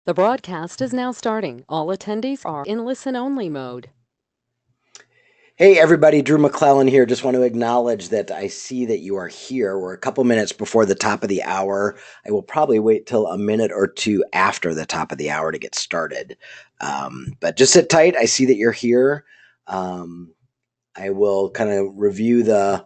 The broadcast is now starting. All attendees are in listen-only mode. Hey everybody, Drew McLellan here. Just want to acknowledge that I see that you are here. We're a couple minutes before the top of the hour. I will probably wait till a minute or two after the top of the hour to get started. But just sit tight. I see that you're here. I will kind of review the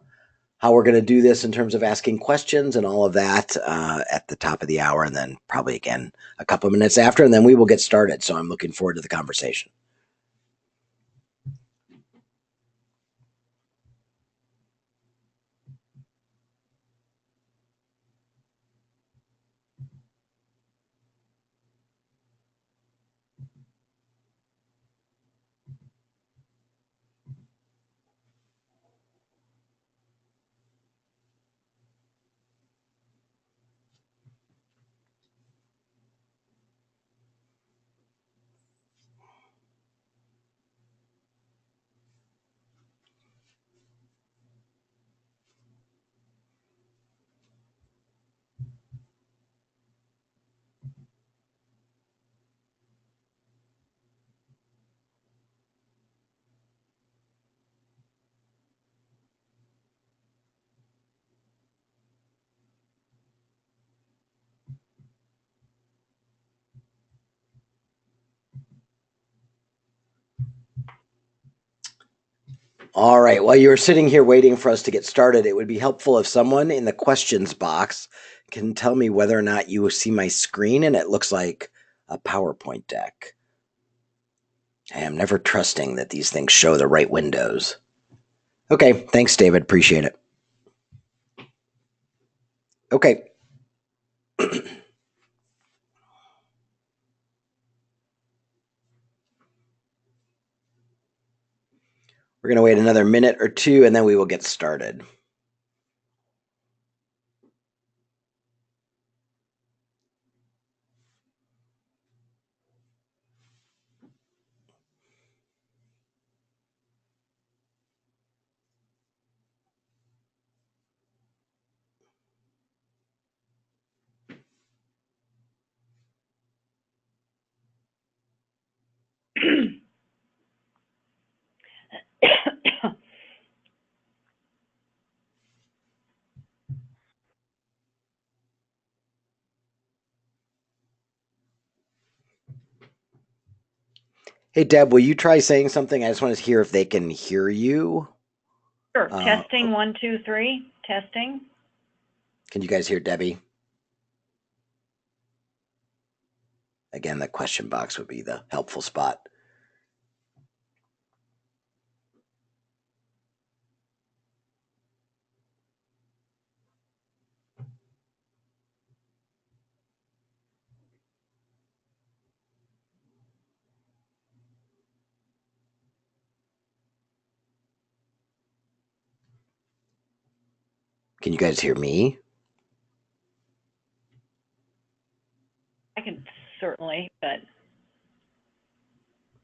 how we're going to do this in terms of asking questions and all of that at the top of the hour, and then probably again a couple minutes after, and then we will get started. So I'm looking forward to the conversation. All right. While you're sitting here waiting for us to get started, it would be helpful if someone in the questions box can tell me whether or not you see my screen and it looks like a PowerPoint deck. I am never trusting that these things show the right windows. Okay. Thanks, David. Appreciate it. Okay. We're going to wait another minute or two and then we will get started. Hey, Deb, will you try saying something? I just want to hear if they can hear you. Sure. Testing, 1, 2, 3. Testing. Can you guys hear Debbie? Again, the question box would be the helpful spot. Can you guys hear me? I can certainly, but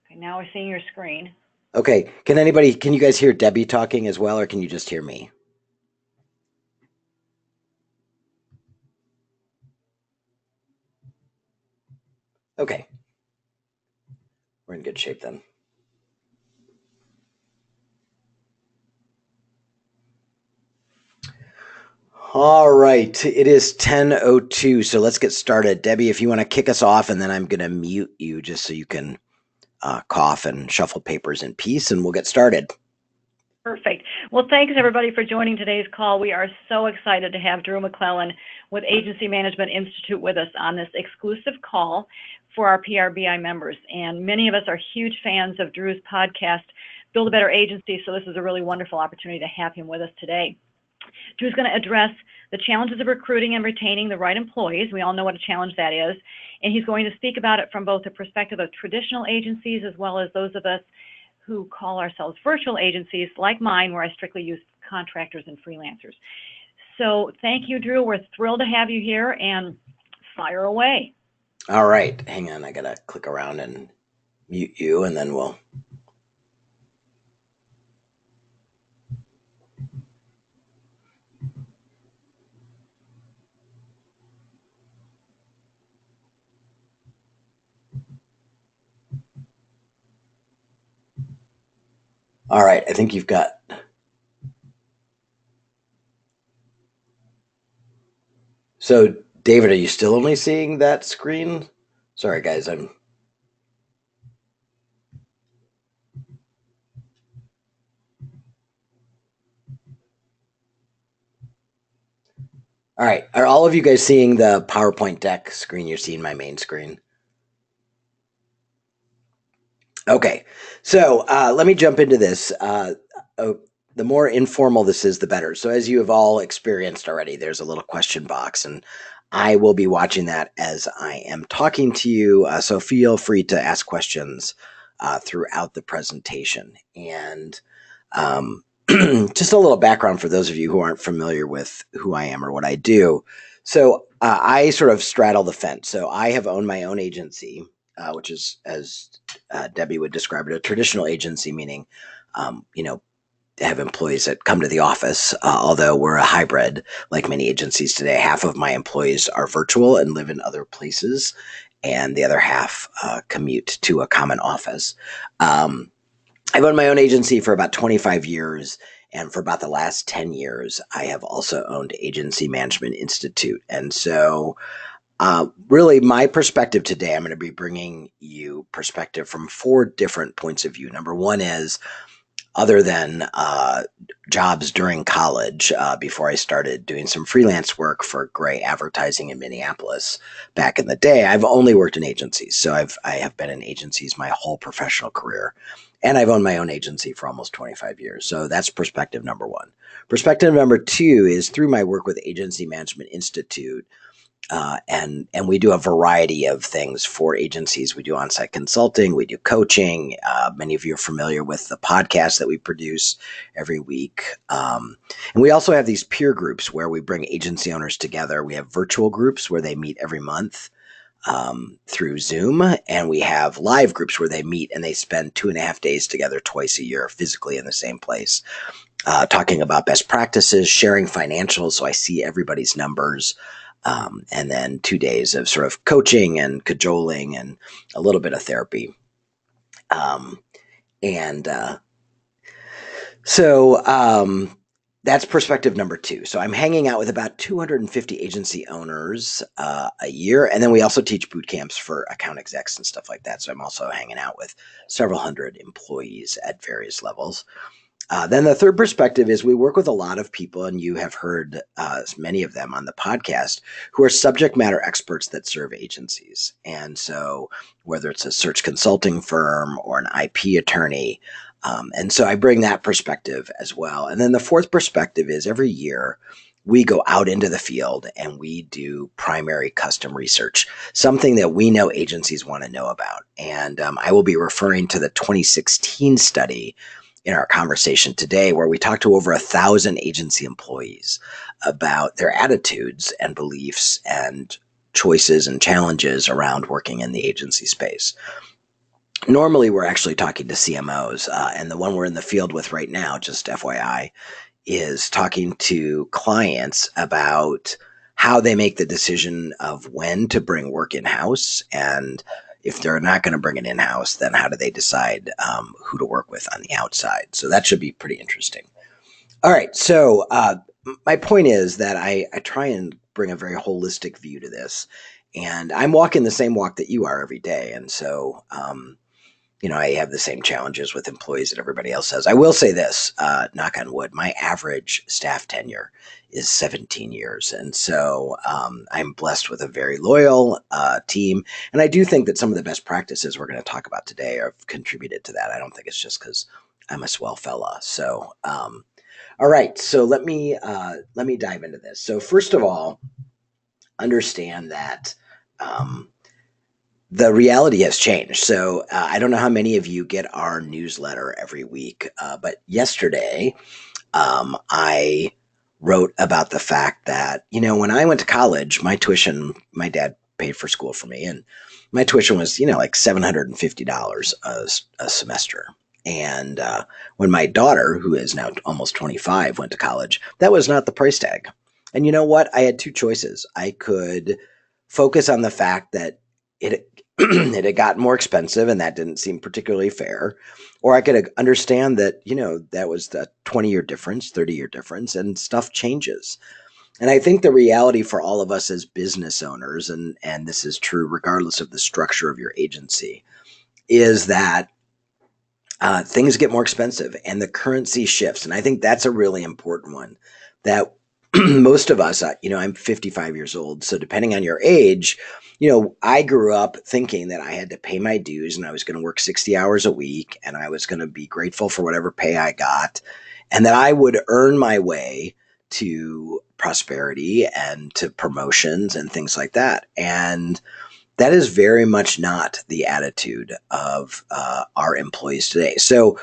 okay, now we're seeing your screen. Okay. Can you guys hear Debbie talking as well, or can you just hear me? Okay. We're in good shape then. All right. It is 10:02, so let's get started. Debbie, if you want to kick us off, and then I'm going to mute you just so you can cough and shuffle papers in peace, and we'll get started. Perfect. Well, thanks everybody for joining today's call. We are so excited to have Drew McLellan with Agency Management Institute with us on this exclusive call for our PRBI members. And many of us are huge fans of Drew's podcast, Build a Better Agency, so this is a really wonderful opportunity to have him with us today. Drew's going to address the challenges of recruiting and retaining the right employees. We all know what a challenge that is. And he's going to speak about it from both the perspective of traditional agencies as well as those of us who call ourselves virtual agencies like mine, where I strictly use contractors and freelancers. So thank you, Drew. We're thrilled to have you here, and fire away. All right. Hang on. I got to click around and mute you, and then we'll... All right, I think you've got. So, David, are you still only seeing that screen? Sorry, guys, I'm. All right, are all of you guys seeing the PowerPoint deck screen? You're seeing my main screen. Okay, so let me jump into this. The more informal this is, the better. So, as you have all experienced already, there's a little question box, and I will be watching that as I am talking to you. So, feel free to ask questions throughout the presentation. And just a little background for those of you who aren't familiar with who I am or what I do. So, I sort of straddle the fence. So, I have owned my own agency, which is, as Debbie would describe it, a traditional agency, meaning, you know, have employees that come to the office, although we're a hybrid like many agencies today. Half of my employees are virtual and live in other places, and the other half commute to a common office. I've owned my own agency for about 25 years, and for about the last 10 years, I have also owned Agency Management Institute. And so, really, my perspective today, I'm going to be bringing you perspective from 4 different points of view. Number one is, other than jobs during college, before I started doing some freelance work for Gray Advertising in Minneapolis back in the day, I've only worked in agencies. So I have been in agencies my whole professional career. And I've owned my own agency for almost 25 years. So that's perspective number one. Perspective number two is through my work with Agency Management Institute. And we do a variety of things for agencies. We do on-site consulting, we do coaching. Many of you are familiar with the podcast that we produce every week. And we also have these peer groups where we bring agency owners together. We have virtual groups where they meet every month through Zoom, and we have live groups where they meet and they spend 2.5 days together twice a year physically in the same place. Talking about best practices, sharing financials, so I see everybody's numbers. And then 2 days of sort of coaching and cajoling and a little bit of therapy. That's perspective number two. So I'm hanging out with about 250 agency owners a year. And then we also teach boot camps for account execs and stuff like that. So I'm also hanging out with several hundred employees at various levels. Then the third perspective is we work with a lot of people, and you have heard many of them on the podcast, who are subject matter experts that serve agencies. And so whether it's a search consulting firm or an IP attorney, and so I bring that perspective as well. And then the fourth perspective is every year we go out into the field and we do primary custom research, something that we know agencies want to know about. And I will be referring to the 2016 study in our conversation today, where we talked to over 1,000 agency employees about their attitudes and beliefs and choices and challenges around working in the agency space. Normally, we're actually talking to CMOs, and the one we're in the field with right now, just FYI, is talking to clients about how they make the decision of when to bring work in-house, and if they're not going to bring it in-house, then how do they decide who to work with on the outside? So that should be pretty interesting. All right. So my point is that I try and bring a very holistic view to this. And I'm walking the same walk that you are every day. And so, I have the same challenges with employees that everybody else has. I will say this, knock on wood, my average staff tenure is 17 years. And so I'm blessed with a very loyal team. And I do think that some of the best practices we're going to talk about today have contributed to that. I don't think it's just because I'm a swell fella. So, all right. So let me dive into this. So first of all, understand that the reality has changed. So I don't know how many of you get our newsletter every week, but yesterday I wrote about the fact that, when I went to college, my tuition, my dad paid for school for me, and my tuition was, like $750 a semester. And when my daughter, who is now almost 25, went to college, that was not the price tag. And you know what? I had two choices. I could focus on the fact that it had gotten more expensive and that didn't seem particularly fair. Or I could understand that, that was the 20-year difference, 30-year difference, and stuff changes. And I think the reality for all of us as business owners, and this is true regardless of the structure of your agency, is that things get more expensive and the currency shifts. And I think that's a really important one that most of us, I'm 55 years old. So depending on your age, I grew up thinking that I had to pay my dues and I was going to work 60 hours a week and I was going to be grateful for whatever pay I got and that I would earn my way to prosperity and to promotions and things like that. And that is very much not the attitude of our employees today. So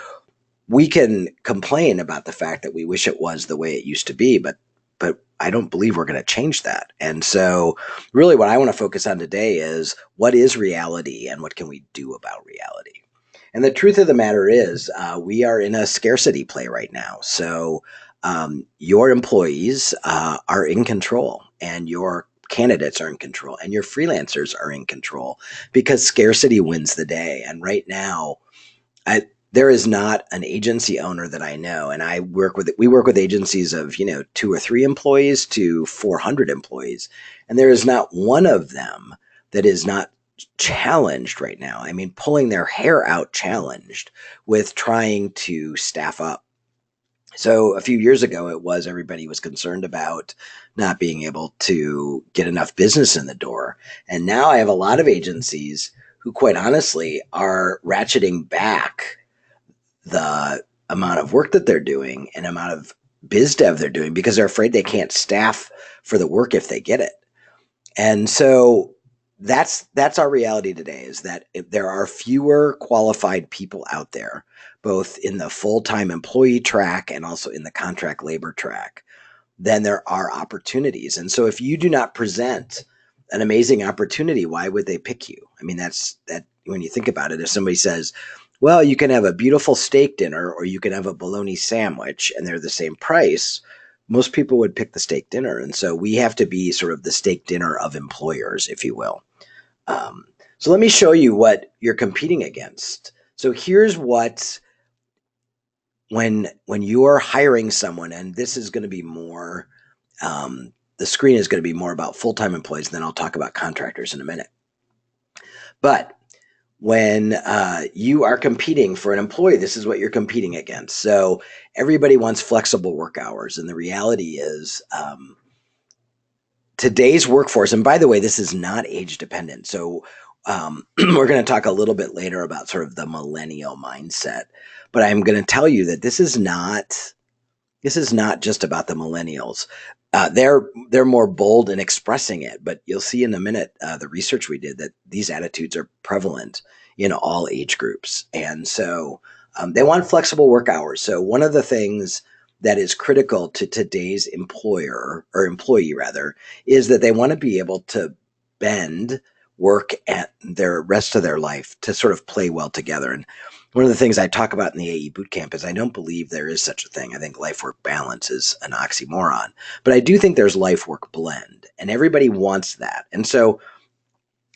we can complain about the fact that we wish it was the way it used to be, but I don't believe we're going to change that. And so really what I want to focus on today is what is reality and what can we do about reality? And the truth of the matter is we are in a scarcity play right now. So your employees are in control and your candidates are in control and your freelancers are in control because scarcity wins the day. And right now, there is not an agency owner that I know, and we work with agencies of 2 or 3 employees to 400 employees, and there is not one of them that is not challenged right now. I mean, pulling their hair out, challenged with trying to staff up. So a few years ago, everybody was concerned about not being able to get enough business in the door, and now I have a lot of agencies who, quite honestly, are ratcheting back the amount of work that they're doing and amount of biz dev they're doing because they're afraid they can't staff for the work if they get it. And so that's our reality today, is that there are fewer qualified people out there, both in the full-time employee track and also in the contract labor track, than there are opportunities. And so if you do not present an amazing opportunity, why would they pick you? I mean, that when you think about it, if somebody says, well, you can have a beautiful steak dinner or you can have a bologna sandwich and they're the same price, most people would pick the steak dinner. And so we have to be sort of the steak dinner of employers, if you will. So let me show you what you're competing against. So here's what, when you're hiring someone, and this is going to be more, the screen is going to be more about full-time employees, and then I'll talk about contractors in a minute. But when you are competing for an employee, this is what you're competing against. So everybody wants flexible work hours. And the reality is today's workforce, and by the way, this is not age dependent. So we're going to talk a little bit later about sort of the millennial mindset. But I'm going to tell you that this is not just about the millennials. They're more bold in expressing it, but you'll see in a minute the research we did that these attitudes are prevalent in all age groups. And so they want flexible work hours. So one of the things that is critical to today's employer, or employee rather, is that they want to be able to bend work at their rest of their life to sort of play well together. And one of the things I talk about in the AE Bootcamp is I don't believe there is such a thing. I think life-work balance is an oxymoron. But I do think there's life-work blend, and everybody wants that. And so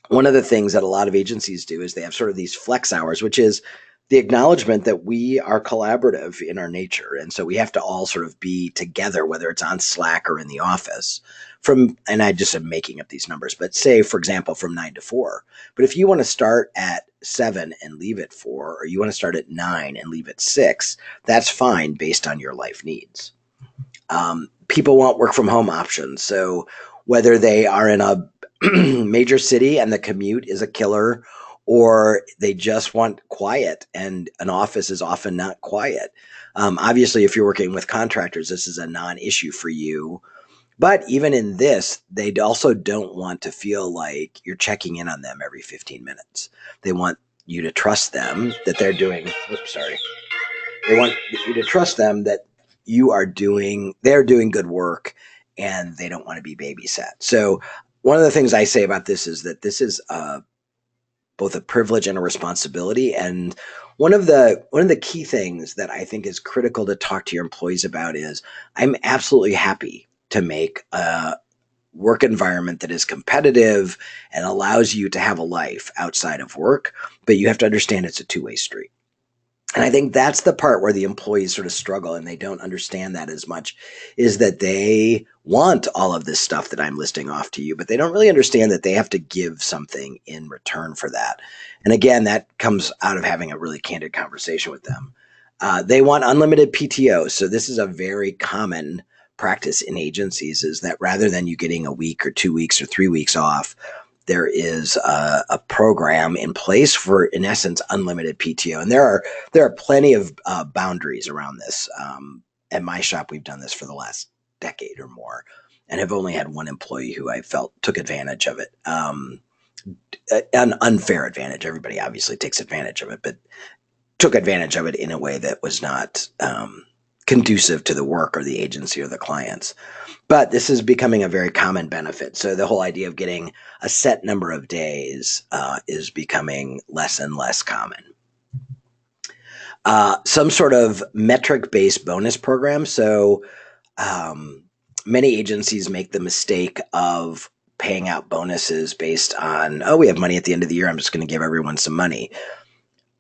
one of the things that a lot of agencies do is they have sort of these flex hours, which is the acknowledgement that we are collaborative in our nature. And so we have to all sort of be together, whether it's on Slack or in the office and I just am making up these numbers, but say, for example, from 9 to 4. But if you want to start at 7 and leave at 4, or you want to start at 9 and leave at 6, that's fine based on your life needs. People want work from home options. So whether they are in a major city and the commute is a killer, or they just want quiet, and an office is often not quiet. Obviously, if you're working with contractors, this is a non-issue for you. But even in this, they also don't want to feel like you're checking in on them every 15 minutes. They want you to trust them that they're doing, they want you to trust them that they're doing good work and they don't want to be babysat. So one of the things I say about this is that this is both a privilege and a responsibility. And one of the key things that I think is critical to talk to your employees about is I'm absolutely happy to make work environment that is competitive and allows you to have a life outside of work, but you have to understand it's a two-way street. And I think that's the part where the employees sort of struggle and they don't understand that as much, is that they want all of this stuff that I'm listing off to you, but they don't really understand that they have to give something in return for that. And again, that comes out of having a really candid conversation with them. They want unlimited PTO. So this is a very common practice in agencies, is that rather than you getting a week or 2 weeks or 3 weeks off, there is a program in place for, in essence, unlimited PTO. And there are plenty of boundaries around this. At my shop, we've done this for the last decade or more, and have only had one employee who I felt took advantage of it. An unfair advantage. Everybody obviously takes advantage of it, but took advantage of it in a way that was not conducive to the work or the agency or the clients. But this is becoming a very common benefit. So the whole idea of getting a set number of days is becoming less and less common. Some sort of metric-based bonus program. So many agencies make the mistake of paying out bonuses based on, oh, we have money at the end of the year, I'm just going to give everyone some money.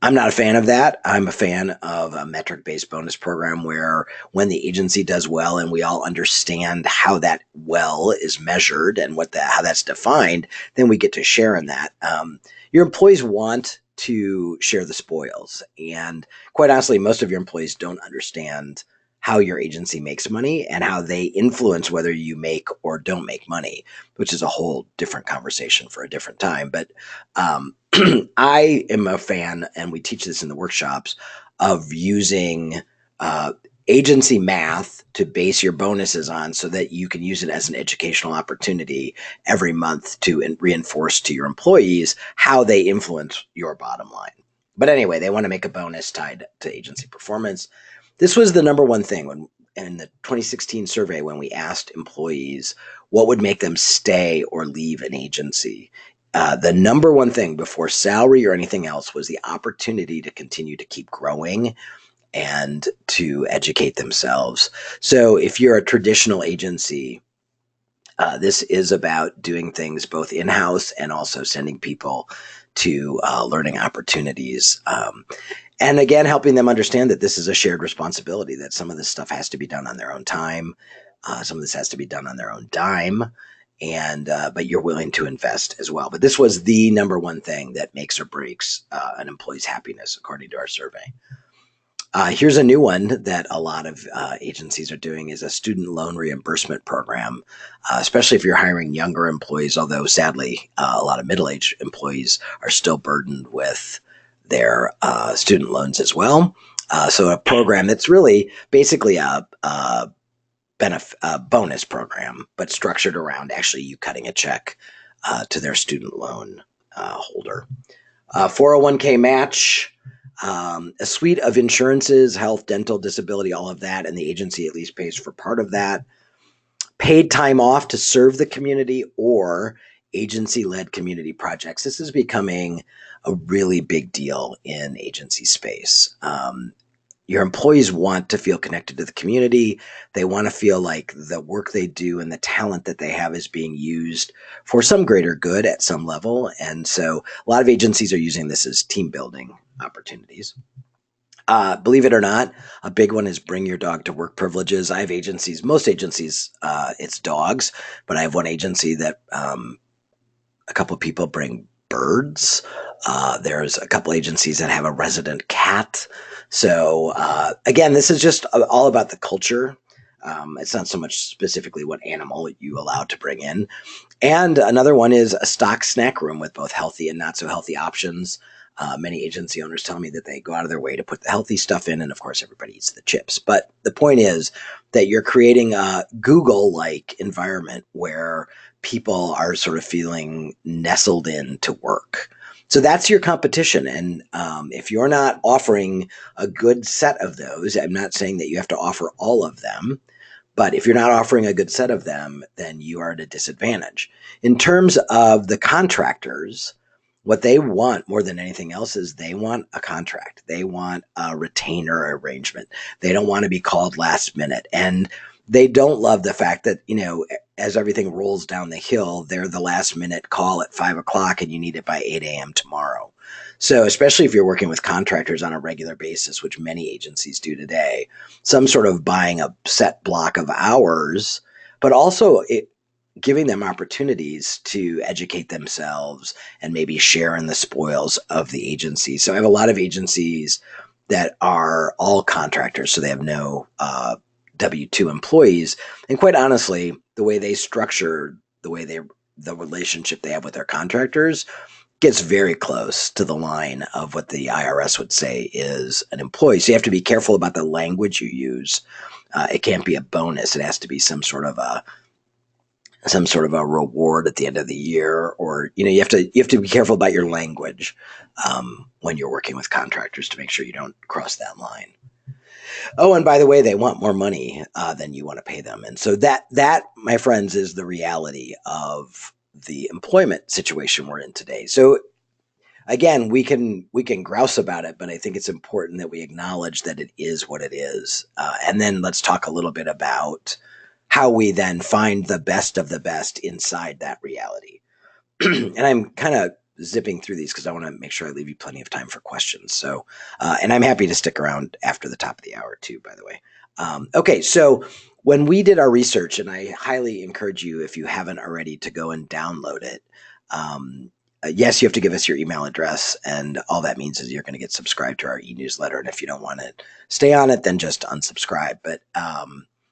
I'm not a fan of that. I'm a fan of a metric-based bonus program where when the agency does well and we all understand how that well is measured and how that's defined, then we get to share in that. Your employees want to share the spoils. And quite honestly, most of your employees don't understand how your agency makes money and how they influence whether you make or don't make money, which is a whole different conversation for a different time. But I am a fan, and we teach this in the workshops, of using agency math to base your bonuses on so that you can use it as an educational opportunity every month to reinforce to your employees how they influence your bottom line. But anyway, they want to make a bonus tied to agency performance. This was the number one thing in the 2016 survey when we asked employees what would make them stay or leave an agency. The number one thing before salary or anything else was the opportunity to continue to keep growing and to educate themselves. So if you're a traditional agency, this is about doing things both in-house and also sending people to learning opportunities. And again, helping them understand that this is a shared responsibility, that some of this stuff has to be done on their own time. Some of this has to be done on their own dime. And but you're willing to invest as well. But this was the number one thing that makes or breaks an employee's happiness, according to our survey. Here's a new one that a lot of agencies are doing, is a student loan reimbursement program, especially if you're hiring younger employees, although sadly a lot of middle-aged employees are still burdened with their student loans as well. So a program that's really basically a bonus program, but structured around actually you cutting a check to their student loan holder. 401k match, a suite of insurances, health, dental, disability, all of that, and the agency at least pays for part of that. Paid time off to serve the community or agency-led community projects. This is becoming a really big deal in agency space. Your employees want to feel connected to the community. They want to feel like the work they do and the talent that they have is being used for some greater good at some level. And so a lot of agencies are using this as team building opportunities. Believe it or not, a big one is bring your dog to work privileges. I have agencies, most agencies, it's dogs, but I have one agency that a couple of people bring birds. There's a couple agencies that have a resident cat. So again, this is just all about the culture. It's not so much specifically what animal you allow to bring in. And another one is a stock snack room with both healthy and not so healthy options. Many agency owners tell me that they go out of their way to put the healthy stuff in, and of course everybody eats the chips. But the point is that you're creating a Google-like environment where people are sort of feeling nestled in to work. So that's your competition. And if you're not offering a good set of those, I'm not saying that you have to offer all of them, but if you're not offering a good set of them, then you are at a disadvantage. In terms of the contractors, what they want more than anything else is they want a contract. They want a retainer arrangement. They don't want to be called last minute. And They don't love the fact that, as everything rolls down the hill, they're the last minute call at 5 o'clock and you need it by 8 a.m. tomorrow. So, especially if you're working with contractors on a regular basis, which many agencies do today, some sort of buying a set block of hours, but also giving them opportunities to educate themselves and maybe share in the spoils of the agency. So, I have a lot of agencies that are all contractors, so they have no W-2 employees. And quite honestly, the way they structure the relationship they have with their contractors gets very close to the line of what the IRS would say is an employee. So you have to be careful about the language you use. It can't be a bonus. It has to be some sort of a reward at the end of the year, or you have to be careful about your language when you're working with contractors to make sure you don't cross that line. Oh, and by the way, they want more money than you want to pay them, and so that, my friends, is the reality of the employment situation we're in today. So again, we can grouse about it, but I think it's important that we acknowledge that it is what it is, and then let's talk a little bit about how we then find the best of the best inside that reality. And I'm kind of zipping through these because I want to make sure I leave you plenty of time for questions. So, and I'm happy to stick around after the top of the hour too, by the way. Okay, so when we did our research, and I highly encourage you, if you haven't already, to go and download it. Yes, you have to give us your email address, and all that means is you're going to get subscribed to our e-newsletter. And if you don't want to stay on it, then just unsubscribe. But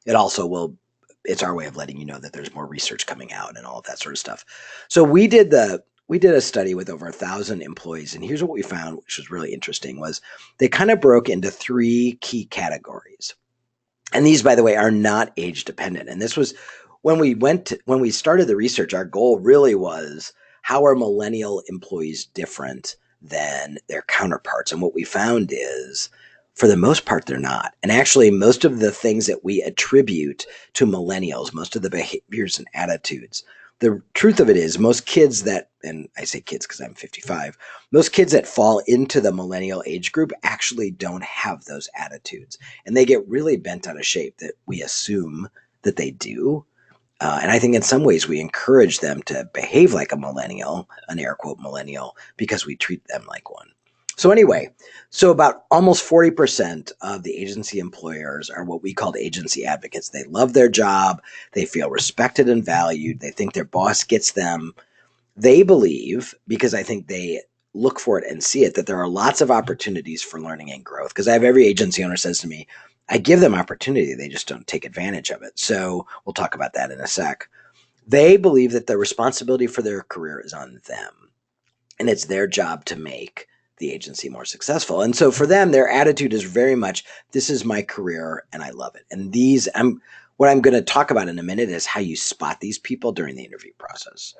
it also will, it's our way of letting you know that there's more research coming out and all of that sort of stuff. So we did a study with over 1,000 employees, and here's what we found, which was really interesting, was they kind of broke into 3 key categories. And these, by the way, are not age dependent. And this was when we started the research, our goal really was, how are millennial employees different than their counterparts? And what we found is, for the most part, they're not. And actually, most of the things that we attribute to millennials, most of the behaviors and attitudes, the truth of it is, most kids that, and I say kids because I'm 55, most kids that fall into the millennial age group actually don't have those attitudes. And they get really bent out of shape that we assume that they do. And I think in some ways we encourage them to behave like a millennial, an air quote millennial, because we treat them like one. So anyway, about almost 40% of the agency employers are what we called agency advocates. They love their job. They feel respected and valued. They think their boss gets them. They believe, because I think they look for it and see it, that there are lots of opportunities for learning and growth. Because I have every agency owner says to me, I give them opportunity. They just don't take advantage of it. So we'll talk about that in a sec. They believe that the responsibility for their career is on them, and it's their job to make the agency more successful. And so for them, their attitude is very much, this is my career and I love it. And what I'm going to talk about in a minute is how you spot these people during the interview process.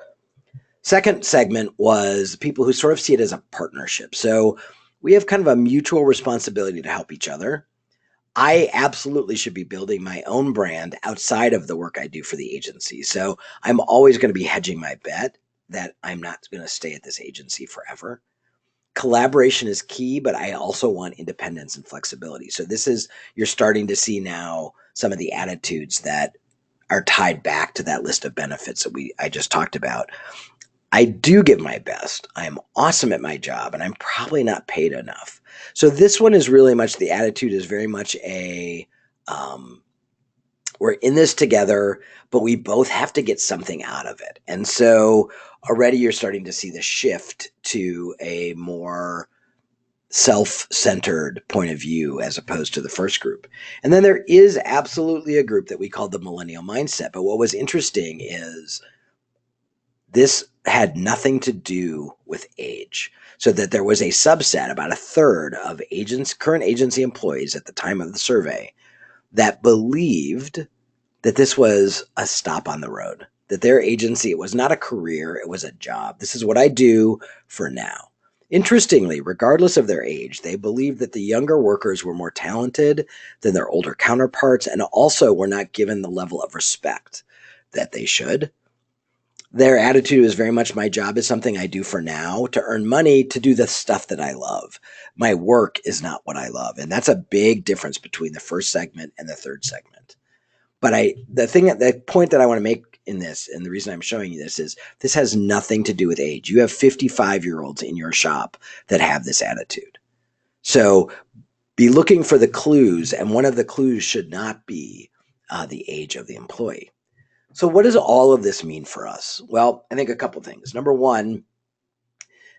Second segment was people who sort of see it as a partnership. So we have kind of a mutual responsibility to help each other. I absolutely should be building my own brand outside of the work I do for the agency. So I'm always going to be hedging my bet that I'm not going to stay at this agency forever. Collaboration is key, but I also want independence and flexibility. So you're starting to see now some of the attitudes that are tied back to that list of benefits that I just talked about. I do give my best. I'm awesome at my job, and I'm probably not paid enough. So this one is really much, the attitude is very much we're in this together, but we both have to get something out of it. And so already you're starting to see the shift to a more self-centered point of view as opposed to the first group. And then there is absolutely a group that we call the millennial mindset. But what was interesting is this had nothing to do with age. So that there was a subset, about a third of current agency employees at the time of the survey, that believed that this was a stop on the road, that their agency, it was not a career, it was a job. This is what I do for now. Interestingly, regardless of their age, they believed that the younger workers were more talented than their older counterparts, and also were not given the level of respect that they should. Their attitude is very much, my job is something I do for now to earn money to do the stuff that I love. My work is not what I love. And that's a big difference between the first segment and the third segment. the point that I want to make in this, and the reason I'm showing you this is this has nothing to do with age. You have 55-year-olds in your shop that have this attitude. So be looking for the clues, and one of the clues should not be the age of the employee. So what does all of this mean for us? Well, I think a couple things. Number one,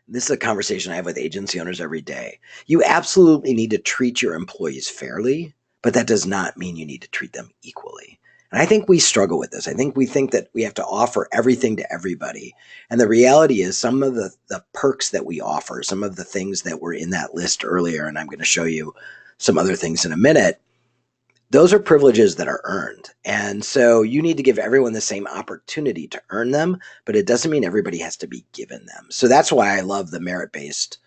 this is a conversation I have with agency owners every day. You absolutely need to treat your employees fairly, but that does not mean you need to treat them equally. And I think we struggle with this. I think we think that we have to offer everything to everybody. And the reality is some of the perks that we offer, some of the things that were in that list earlier, and I'm going to show you some other things in a minute, those are privileges that are earned. And so you need to give everyone the same opportunity to earn them, but it doesn't mean everybody has to be given them. So that's why I love the merit-based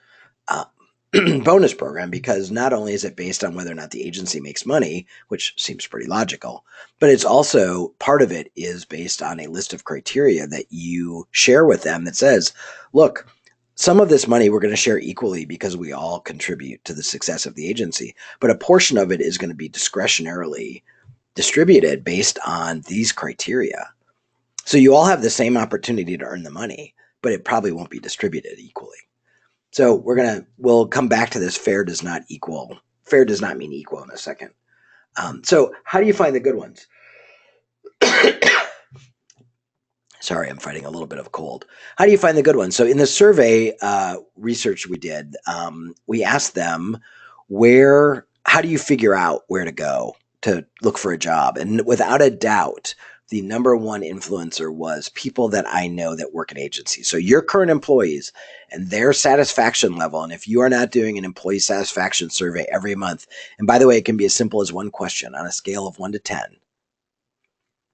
bonus program, because not only is it based on whether or not the agency makes money, which seems pretty logical, but it's also part of it is based on a list of criteria that you share with them that says, look, some of this money we're going to share equally because we all contribute to the success of the agency, but a portion of it is going to be discretionarily distributed based on these criteria. So you all have the same opportunity to earn the money, but it probably won't be distributed equally. So we'll come back to this. Fair does not mean equal in a second. So how do you find the good ones? Sorry, I'm fighting a little bit of a cold. How do you find the good ones? So in the survey research we did, we asked them how do you figure out where to go to look for a job? And without a doubt, the number one influencer was people that I know that work in agencies. So your current employees and their satisfaction level. And if you are not doing an employee satisfaction survey every month, and by the way, it can be as simple as one question on a scale of 1 to 10.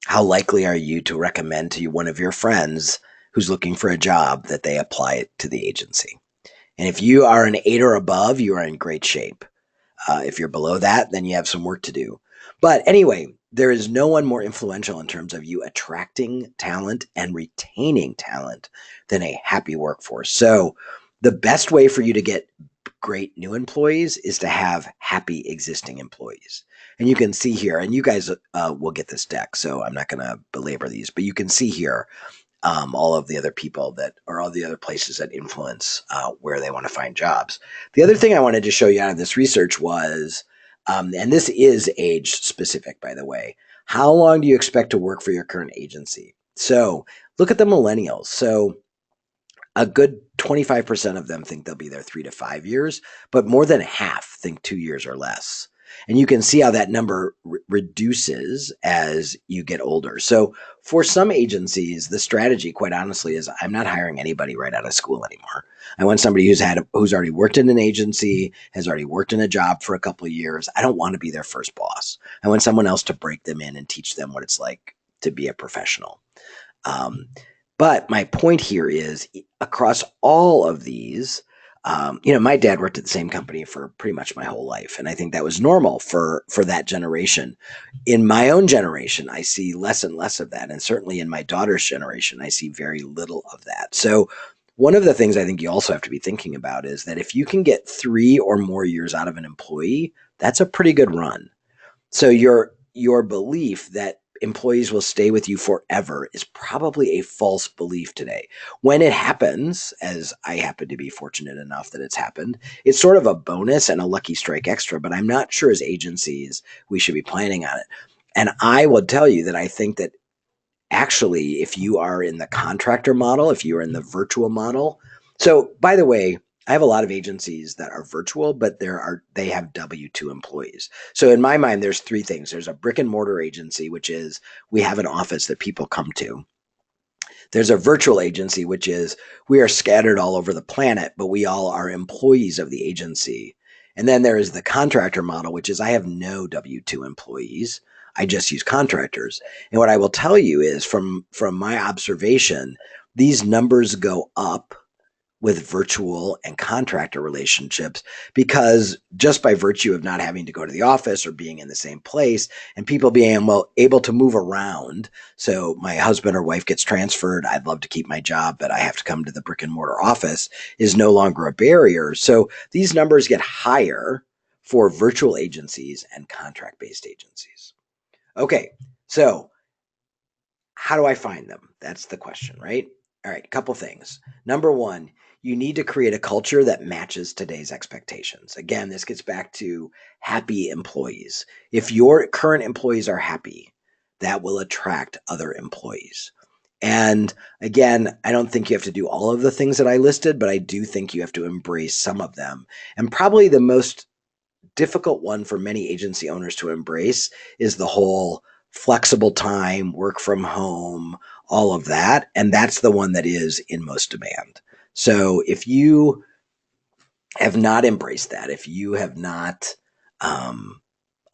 How likely are you to recommend to one of your friends who's looking for a job that they apply it to the agency? And if you are an 8 or above, you are in great shape. If you're below that, then you have some work to do. But anyway, there is no one more influential in terms of you attracting talent and retaining talent than a happy workforce. So the best way for you to get great new employees is to have happy existing employees. And you can see here, and you guys will get this deck, so I'm not going to belabor these, but you can see here all of the other people that are all the other places that influence where they want to find jobs. The other thing I wanted to show you out of this research was, and this is age specific, by the way, how long do you expect to work for your current agency? So look at the millennials. So a good 25% of them think they'll be there 3 to 5 years, but more than half think 2 years or less. And you can see how that number reduces as you get older. So for some agencies, the strategy, quite honestly, is I'm not hiring anybody right out of school anymore. I want somebody who's already worked in an agency, has already worked in a job for a couple of years. I don't want to be their first boss. I want someone else to break them in and teach them what it's like to be a professional. But my point here is across all of these, my dad worked at the same company for pretty much my whole life. And I think that was normal for that generation. In my own generation, I see less and less of that. And certainly in my daughter's generation, I see very little of that. So one of the things I think you also have to be thinking about is that if you can get 3 or more years out of an employee, that's a pretty good run. So your belief that employees will stay with you forever is probably a false belief today. When it happens, as I happen to be fortunate enough that it's happened, it's sort of a bonus and a lucky strike extra, but I'm not sure as agencies we should be planning on it. And I will tell you that I think that actually, if you are in the contractor model, if you're in the virtual model, so by the way, I have a lot of agencies that are virtual, but they have W-2 employees. So in my mind, there's 3 things. There's a brick and mortar agency, which is we have an office that people come to. There's a virtual agency, which is we are scattered all over the planet, but we all are employees of the agency. And then there is the contractor model, which is I have no W-2 employees. I just use contractors. And what I will tell you is from my observation, these numbers go up with virtual and contractor relationships because just by virtue of not having to go to the office or being in the same place and people being able to move around. So my husband or wife gets transferred. I'd love to keep my job, but I have to come to the brick and mortar office is no longer a barrier. So these numbers get higher for virtual agencies and contract-based agencies. Okay, So how do I find them? That's the question, right? All right, couple things. Number one, you need to create a culture that matches today's expectations. Again, this gets back to happy employees. If your current employees are happy, that will attract other employees. And again, I don't think you have to do all of the things that I listed, but I do think you have to embrace some of them. And probably the most difficult one for many agency owners to embrace is the whole flexible time, work from home, all of that. And that's the one that is in most demand. So if you have not embraced that, if you have not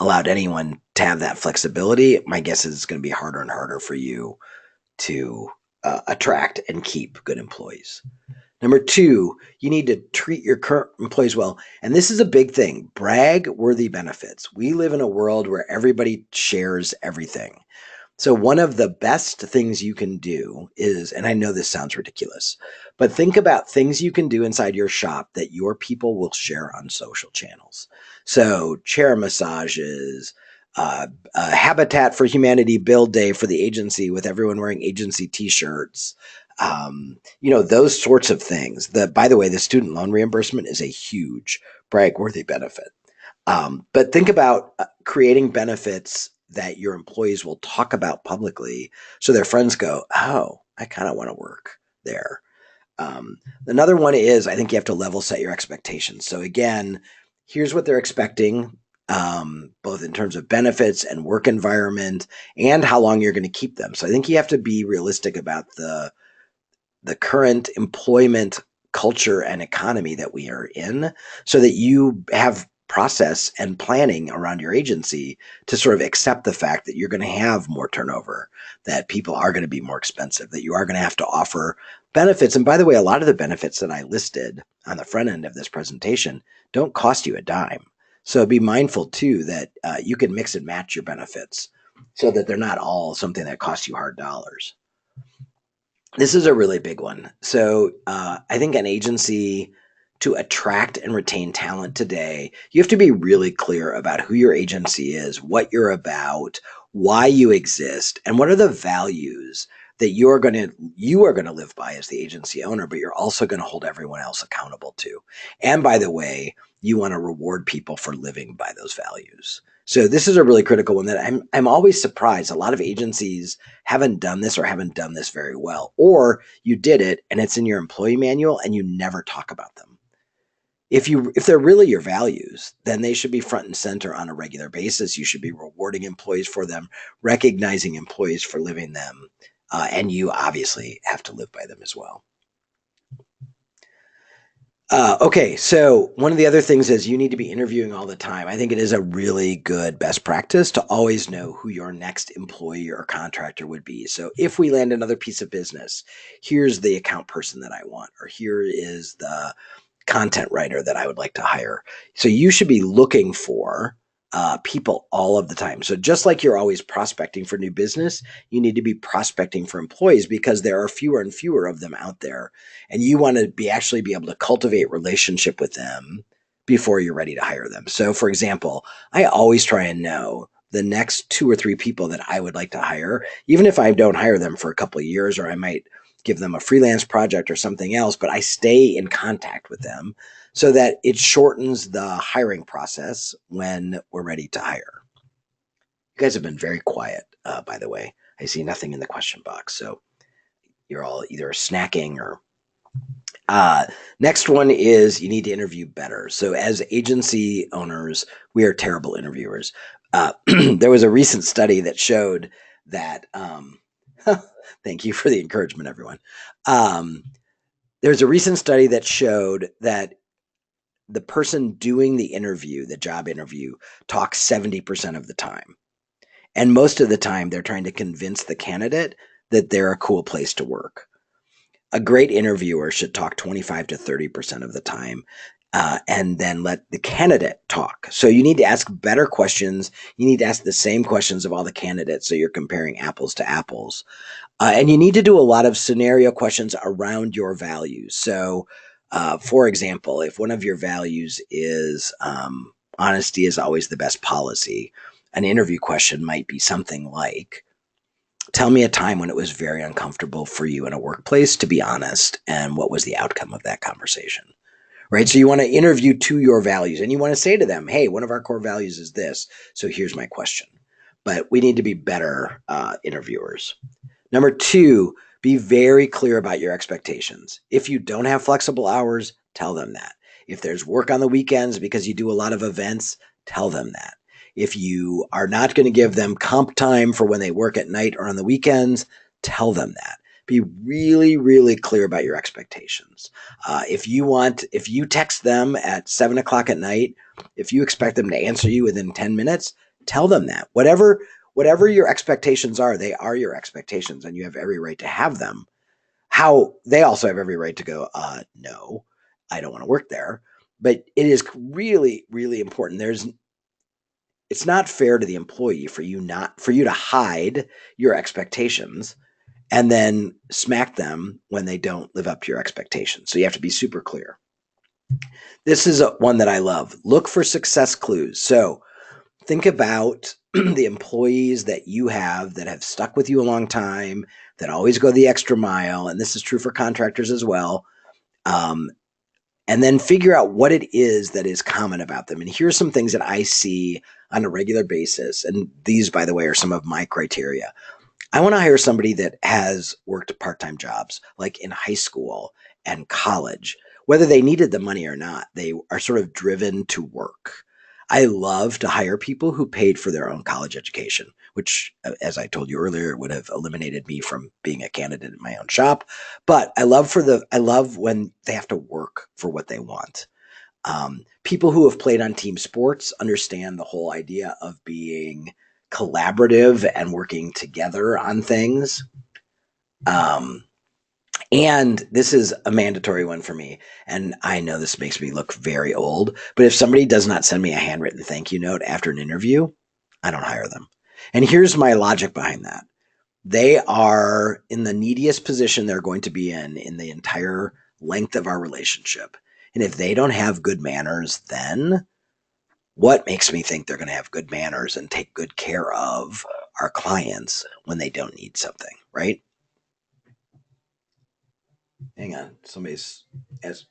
allowed anyone to have that flexibility, my guess is it's going to be harder and harder for you to attract and keep good employees. Number two, you need to treat your current employees well. And this is a big thing, brag-worthy benefits. We live in a world where everybody shares everything. So one of the best things you can do is, and I know this sounds ridiculous, but think about things you can do inside your shop that your people will share on social channels. So chair massages, Habitat for Humanity build day for the agency with everyone wearing agency t-shirts, those sorts of things. By the way, the student loan reimbursement is a huge brag-worthy benefit. But think about creating benefits that your employees will talk about publicly so their friends go, oh, I kind of want to work there. Another one is I think you have to level set your expectations. So again, here's what they're expecting, both in terms of benefits and work environment and how long you're going to keep them. So I think you have to be realistic about the current employment culture and economy that we are in so that you have process and planning around your agency to sort of accept the fact that you're going to have more turnover, that people are going to be more expensive, that you are going to have to offer benefits. And by the way, a lot of the benefits that I listed on the front end of this presentation don't cost you a dime. So be mindful too that you can mix and match your benefits so that they're not all something that costs you hard dollars. This is a really big one. So I think an agency, to attract and retain talent today, you have to be really clear about who your agency is, what you're about, why you exist, and what are the values that you are going to live by as the agency owner, but you're also going to hold everyone else accountable to. And by the way, you want to reward people for living by those values. So this is a really critical one that I'm always surprised. A lot of agencies haven't done this or haven't done this very well, or you did it and it's in your employee manual and you never talk about them. If they're really your values, then they should be front and center on a regular basis. You should be rewarding employees for them, recognizing employees for living them, and you obviously have to live by them as well. Okay, so one of the other things is you need to be interviewing all the time. I think it is a really good best practice to always know who your next employee or contractor would be. So if we land another piece of business, here's the account person that I want, or here is the content writer that I would like to hire. So you should be looking for people all of the time. So just like you're always prospecting for new business, you need to be prospecting for employees because there are fewer and fewer of them out there. And you want to actually be able to cultivate relationship with them before you're ready to hire them. So for example, I always try and know the next 2 or 3 people that I would like to hire, even if I don't hire them for a couple of years, or I might give them a freelance project or something else, but I stay in contact with them so that it shortens the hiring process when we're ready to hire. You guys have been very quiet, by the way. I see nothing in the question box. So you're all either snacking or... next one is you need to interview better. So as agency owners, we are terrible interviewers. There was a recent study that showed that... thank you for the encouragement, everyone. There's a recent study that showed that the person doing the interview, the job interview, talks 70% of the time. And most of the time, they're trying to convince the candidate that they're a cool place to work. A great interviewer should talk 25 to 30% of the time, and then let the candidate talk. So you need to ask better questions. You need to ask the same questions of all the candidates so you're comparing apples to apples. And you need to do a lot of scenario questions around your values. So, for example, if one of your values is honesty is always the best policy, an interview question might be something like, Tell me a time when it was very uncomfortable for you in a workplace, to be honest, and what was the outcome of that conversation, right? So you want to interview to your values and you want to say to them, hey, one of our core values is this. So here's my question. But we need to be better interviewers. Number two, be very clear about your expectations. If you don't have flexible hours, tell them that. If there's work on the weekends because you do a lot of events, tell them that. If you are not going to give them comp time for when they work at night or on the weekends, tell them that. Be really, really clear about your expectations. If you text them at 7 o'clock at night, if you expect them to answer you within 10 minutes, tell them that. Whatever your expectations are, they are your expectations, and you have every right to have them. How they also have every right to go, no, I don't want to work there. But it is really, really important. It's not fair to the employee for you to hide your expectations and then smack them when they don't live up to your expectations. So you have to be super clear. This is one that I love. Look for success clues. So think about the employees that you have that have stuck with you a long time, that always go the extra mile. And this is true for contractors as well. And then figure out what it is that is common about them. And here's some things that I see on a regular basis. And these, by the way, are some of my criteria. I want to hire somebody that has worked part-time jobs, like in high school and college, whether they needed the money or not. They are sort of driven to work. I love to hire people who paid for their own college education, which, as I told you earlier, would have eliminated me from being a candidate in my own shop. But I love when they have to work for what they want. People who have played on team sports understand the whole idea of being collaborative and working together on things. And this is a mandatory one for me. And I know this makes me look very old, but if somebody does not send me a handwritten thank you note after an interview, I don't hire them. And here's my logic behind that. They are in the neediest position they're going to be in the entire length of our relationship. And if they don't have good manners, then what makes me think they're going to have good manners and take good care of our clients when they don't need something, right? Hang on, somebody's as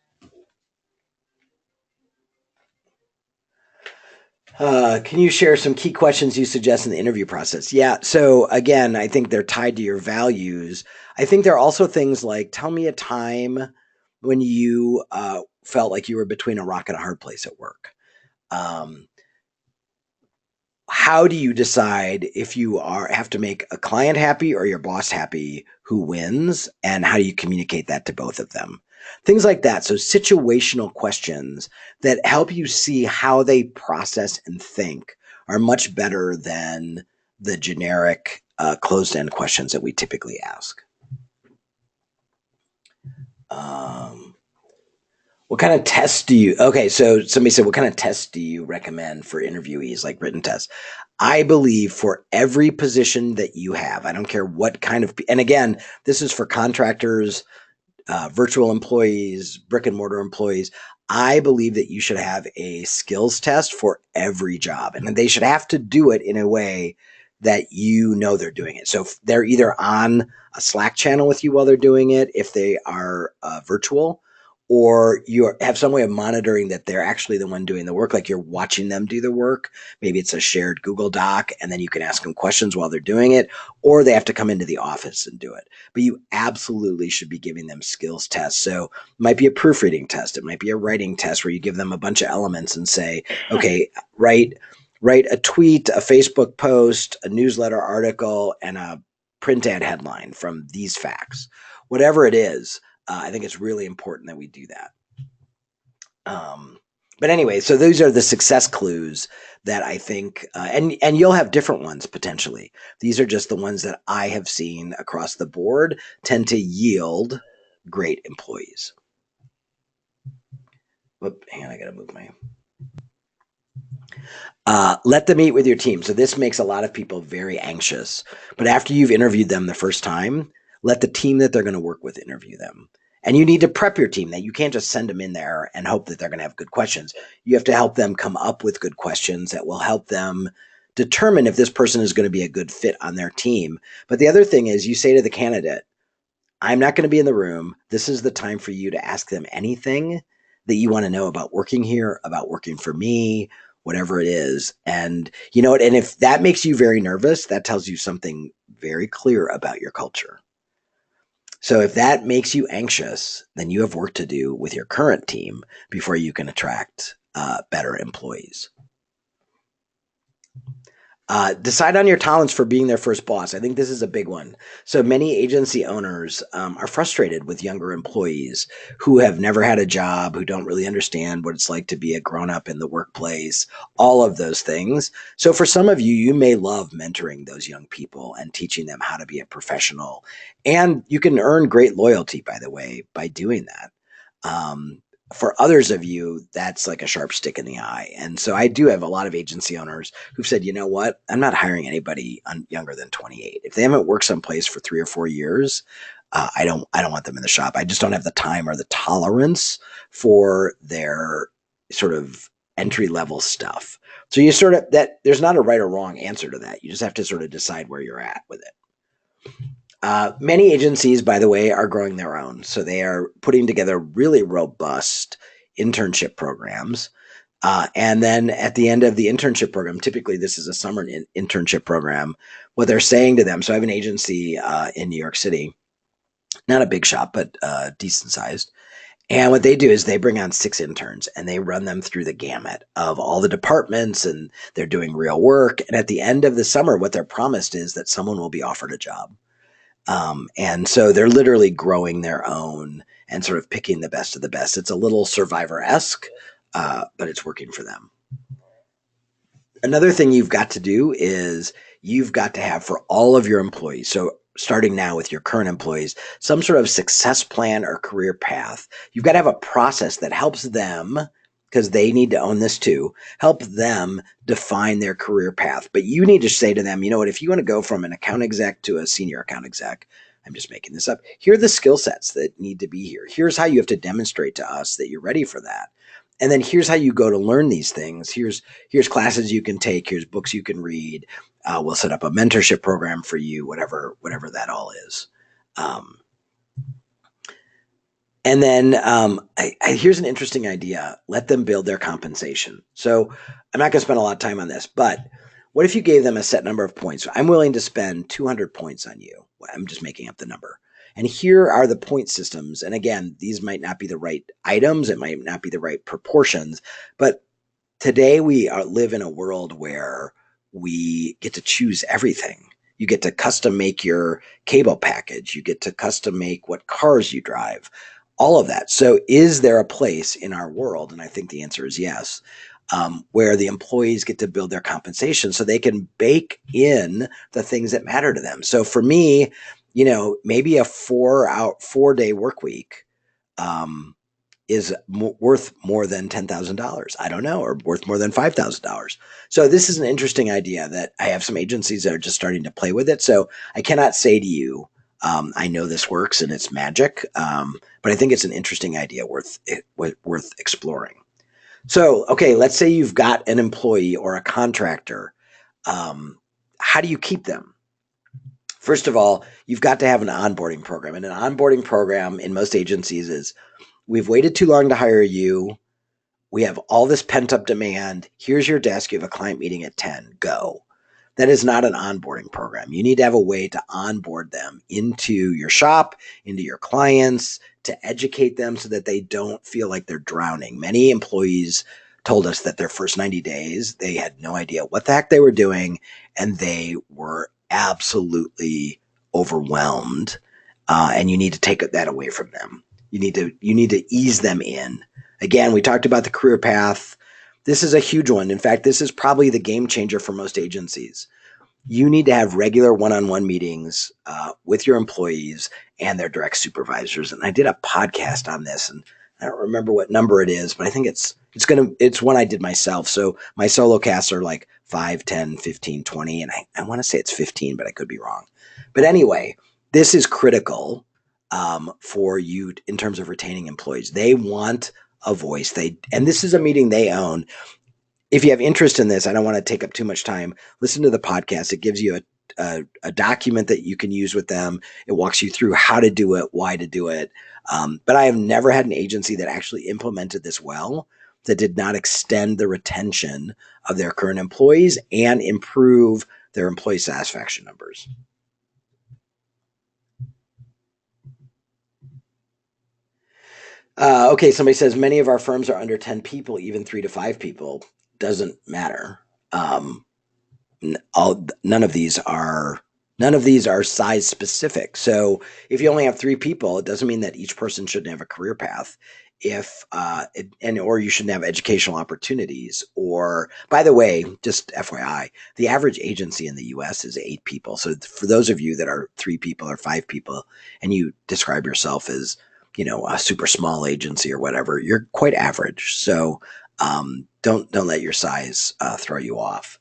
can you share some key questions you suggest in the interview process? Yeah. So again, I think they're tied to your values. I think there are also things like, tell me a time when you felt like you were between a rock and a hard place at work. How do you decide if you have to make a client happy or your boss happy, who wins, and how do you communicate that to both of them? Things like that. So situational questions that help you see how they process and think are much better than the generic closed-end questions that we typically ask. What kind of tests do you, okay, so somebody said, what kind of tests do you recommend for interviewees, like written tests? I believe for every position that you have, I don't care what kind of, and again, this is for contractors, virtual employees, brick and mortar employees. I believe that you should have a skills test for every job, and they should have to do it in a way that you know they're doing it. So if they're either on a Slack channel with you while they're doing it, if they are virtual, or you have some way of monitoring that they're actually the one doing the work, like you're watching them do the work. Maybe it's a shared Google Doc, and then you can ask them questions while they're doing it, or they have to come into the office and do it. But you absolutely should be giving them skills tests. So it might be a proofreading test. It might be a writing test where you give them a bunch of elements and say, okay, write a tweet, a Facebook post, a newsletter article, and a print ad headline from these facts. Whatever it is, I think it's really important that we do that. But anyway, so those are the success clues that I think, and you'll have different ones potentially. These are just the ones that I have seen across the board tend to yield great employees. Whoop, hang on, I gotta move my... let them meet with your team. So this makes a lot of people very anxious. But after you've interviewed them the first time, let the team that they're going to work with interview them. And you need to prep your team. That you can't just send them in there and hope that they're going to have good questions. You have to help them come up with good questions that will help them determine if this person is going to be a good fit on their team. But the other thing is you say to the candidate, I'm not going to be in the room. This is the time for you to ask them anything that you want to know about working here, about working for me, whatever it is. And you know what? And if that makes you very nervous, that tells you something very clear about your culture. So if that makes you anxious, then you have work to do with your current team before you can attract better employees. Decide on your tolerance for being their first boss. I think this is a big one. So many agency owners are frustrated with younger employees who have never had a job, who don't really understand what it's like to be a grown-up in the workplace, all of those things. So for some of you, you may love mentoring those young people and teaching them how to be a professional. And you can earn great loyalty, by the way, by doing that. For others of you, that's like a sharp stick in the eye. And so I do have a lot of agency owners who've said, you know what, I'm not hiring anybody younger than 28. If they haven't worked someplace for 3 or 4 years, I don't want them in the shop. I just don't have the time or the tolerance for their sort of entry level stuff. So you sort of, that there's not a right or wrong answer to that. You just have to sort of decide where you're at with it. Many agencies, by the way, are growing their own. So they are putting together really robust internship programs. And then at the end of the internship program, typically this is a summer internship program, what they're saying to them. So I have an agency in New York City, not a big shop, but decent sized. And what they do is they bring on 6 interns and they run them through the gamut of all the departments, and they're doing real work. And at the end of the summer, what they're promised is that someone will be offered a job. And so they're literally growing their own and sort of picking the best of the best. It's a little Survivor-esque, but it's working for them. Another thing you've got to do is you've got to have for all of your employees, so starting now with your current employees, some sort of success plan or career path. You've got to have a process that helps them, because they need to own this too, help them define their career path. But you need to say to them, you know what, if you want to go from an account exec to a senior account exec, I'm just making this up, here are the skill sets that need to be here. Here's how you have to demonstrate to us that you're ready for that. And then here's how you go to learn these things. Here's classes you can take. Here's books you can read. We'll set up a mentorship program for you, whatever that all is. And then here's an interesting idea. Let them build their compensation. So I'm not going to spend a lot of time on this, but what if you gave them a set number of points? So I'm willing to spend 200 points on you. I'm just making up the number. And here are the point systems. And again, these might not be the right items. It might not be the right proportions. But today we live in a world where we get to choose everything. You get to custom make your cable package. You get to custom make what cars you drive. All of that. So is there a place in our world, and I think the answer is yes, where the employees get to build their compensation so they can bake in the things that matter to them. So for me, you know, maybe a 4-day work week is worth more than $10,000. I don't know, or worth more than $5,000. So this is an interesting idea that I have some agencies that are just starting to play with it. So I cannot say to you, I know this works and it's magic, but I think it's an interesting idea worth exploring. So, okay, let's say you've got an employee or a contractor. How do you keep them? First of all, you've got to have an onboarding program. And an onboarding program in most agencies is, we've waited too long to hire you. We have all this pent-up demand. Here's your desk. You have a client meeting at 10. Go. That is not an onboarding program. You need to have a way to onboard them into your shop, into your clients, to educate them so that they don't feel like they're drowning. Many employees told us that their first 90 days, they had no idea what the heck they were doing, and they were absolutely overwhelmed. And you need to take that away from them. You need to ease them in. Again, we talked about the career path. This is a huge one. In fact, this is probably the game changer for most agencies. You need to have regular one-on-one meetings with your employees and their direct supervisors. And I did a podcast on this, and I don't remember what number it is, but I think it's one I did myself. So my solo casts are like 5, 10, 15, 20, and I want to say it's 15, but I could be wrong. But anyway, this is critical for you in terms of retaining employees. They want a voice. And this is a meeting they own. if you have interest in this, I don't want to take up too much time. Listen to the podcast. It gives you a document that you can use with them. It walks you through how to do it, why to do it. But I have never had an agency that actually implemented this well, that did not extend the retention of their current employees and improve their employee satisfaction numbers. Okay, somebody says many of our firms are under 10 people, even 3 to 5 people. Doesn't matter. None of these are size specific. So if you only have 3 people, it doesn't mean that each person shouldn't have a career path. Or you shouldn't have educational opportunities. Or, by the way, just FYI, the average agency in the U.S. is 8 people. So for those of you that are 3 people or 5 people, and you describe yourself as, a super small agency or whatever, you're quite average. So don't let your size throw you off.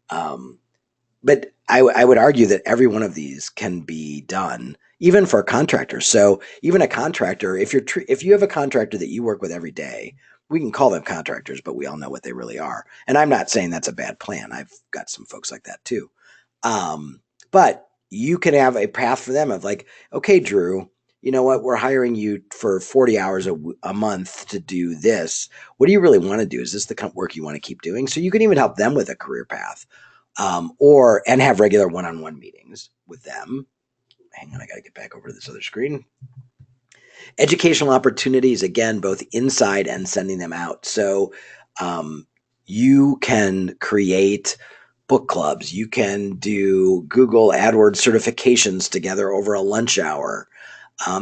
But I would argue that every one of these can be done, even for contractors. So even a contractor, if you have a contractor that you work with every day, we can call them contractors, but we all know what they really are. And I'm not saying that's a bad plan. I've got some folks like that too. But you can have a path for them of like, okay, Drew, you know what? We're hiring you for 40 hours a month to do this. What do you really want to do? Is this the work you want to keep doing? So you can even help them with a career path. And have regular one-on-one meetings with them. Hang on, I got to get back over to this other screen. Educational opportunities, again, both inside and sending them out. So you can create book clubs. You can do Google AdWords certifications together over a lunch hour.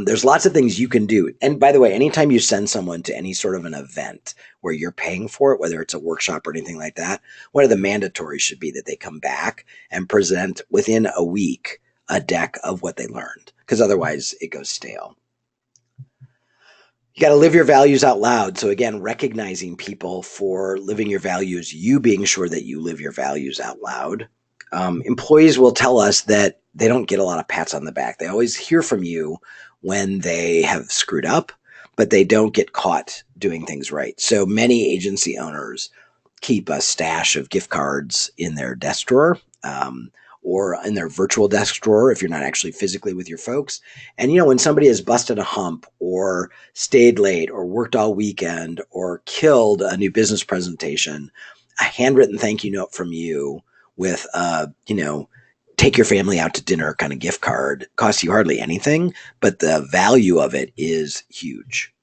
There's lots of things you can do. And by the way, anytime you send someone to any sort of an event where you're paying for it, whether it's a workshop or anything like that, one of the mandatories should be that they come back and present within a week a deck of what they learned, because otherwise it goes stale. You got to live your values out loud. So again, recognizing people for living your values, you being sure that you live your values out loud. Employees will tell us that they don't get a lot of pats on the back. They always hear from you when they have screwed up, but they don't get caught doing things right. So many agency owners keep a stash of gift cards in their desk drawer, or in their virtual desk drawer if you're not actually physically with your folks. And when somebody has busted a hump or stayed late or worked all weekend or killed a new business presentation, a handwritten thank you note from you with take your family out to dinner kind of gift card costs you hardly anything, but the value of it is huge.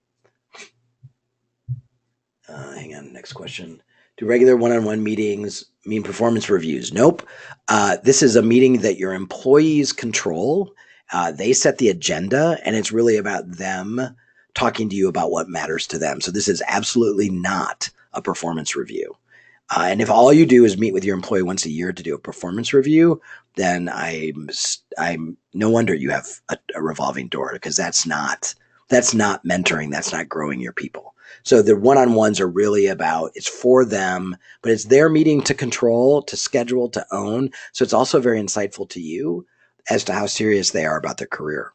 Hang on, next question. Do regular one-on-one meetings mean performance reviews? Nope. This is a meeting that your employees control. They set the agenda, and it's really about them talking to you about what matters to them. So this is absolutely not a performance review. And if all you do is meet with your employee once a year to do a performance review, then I'm no wonder you have a revolving door, because that's not mentoring. That's not growing your people. So the one-on-ones are really about, it's for them, but it's their meeting to control, to schedule, to own. So it's also very insightful to you as to how serious they are about their career.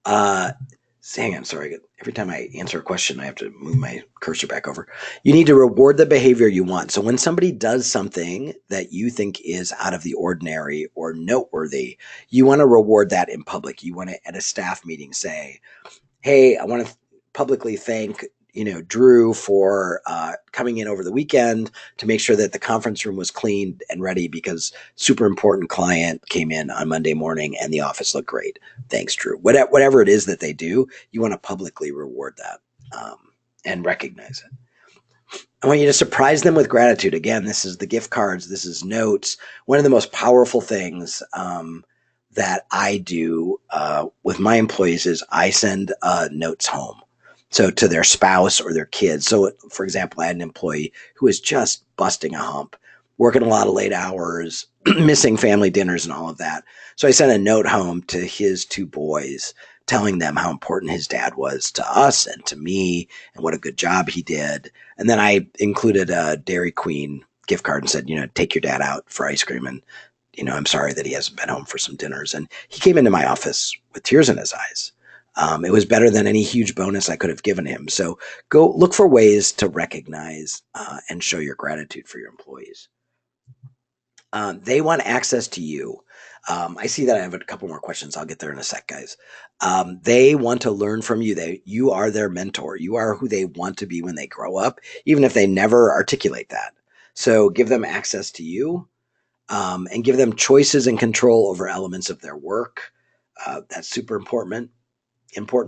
Hang on, sorry. Every time I answer a question, I have to move my cursor back over. You need to reward the behavior you want. So when somebody does something that you think is out of the ordinary or noteworthy, you want to reward that in public. You want to, at a staff meeting, say, hey, I want to publicly thank Drew for coming in over the weekend to make sure that the conference room was clean and ready because super important client came in on Monday morning and the office looked great. Thanks, Drew. Whatever it is that they do, you want to publicly reward that and recognize it. I want you to surprise them with gratitude. Again, this is the gift cards. This is notes. One of the most powerful things that I do with my employees is I send notes home. So to their spouse or their kids. So for example, I had an employee who was just busting a hump, working a lot of late hours, missing family dinners and all of that. So I sent a note home to his 2 boys, telling them how important his dad was to us and to me and what a good job he did. And then I included a Dairy Queen gift card and said, take your dad out for ice cream. And, I'm sorry that he hasn't been home for some dinners. And he came into my office with tears in his eyes. It was better than any huge bonus I could have given him. So go look for ways to recognize and show your gratitude for your employees. They want access to you. I see that I have a couple more questions. I'll get there in a sec, guys. They want to learn from you. You are their mentor. You are who they want to be when they grow up, even if they never articulate that. So give them access to you, and give them choices and control over elements of their work. That's super important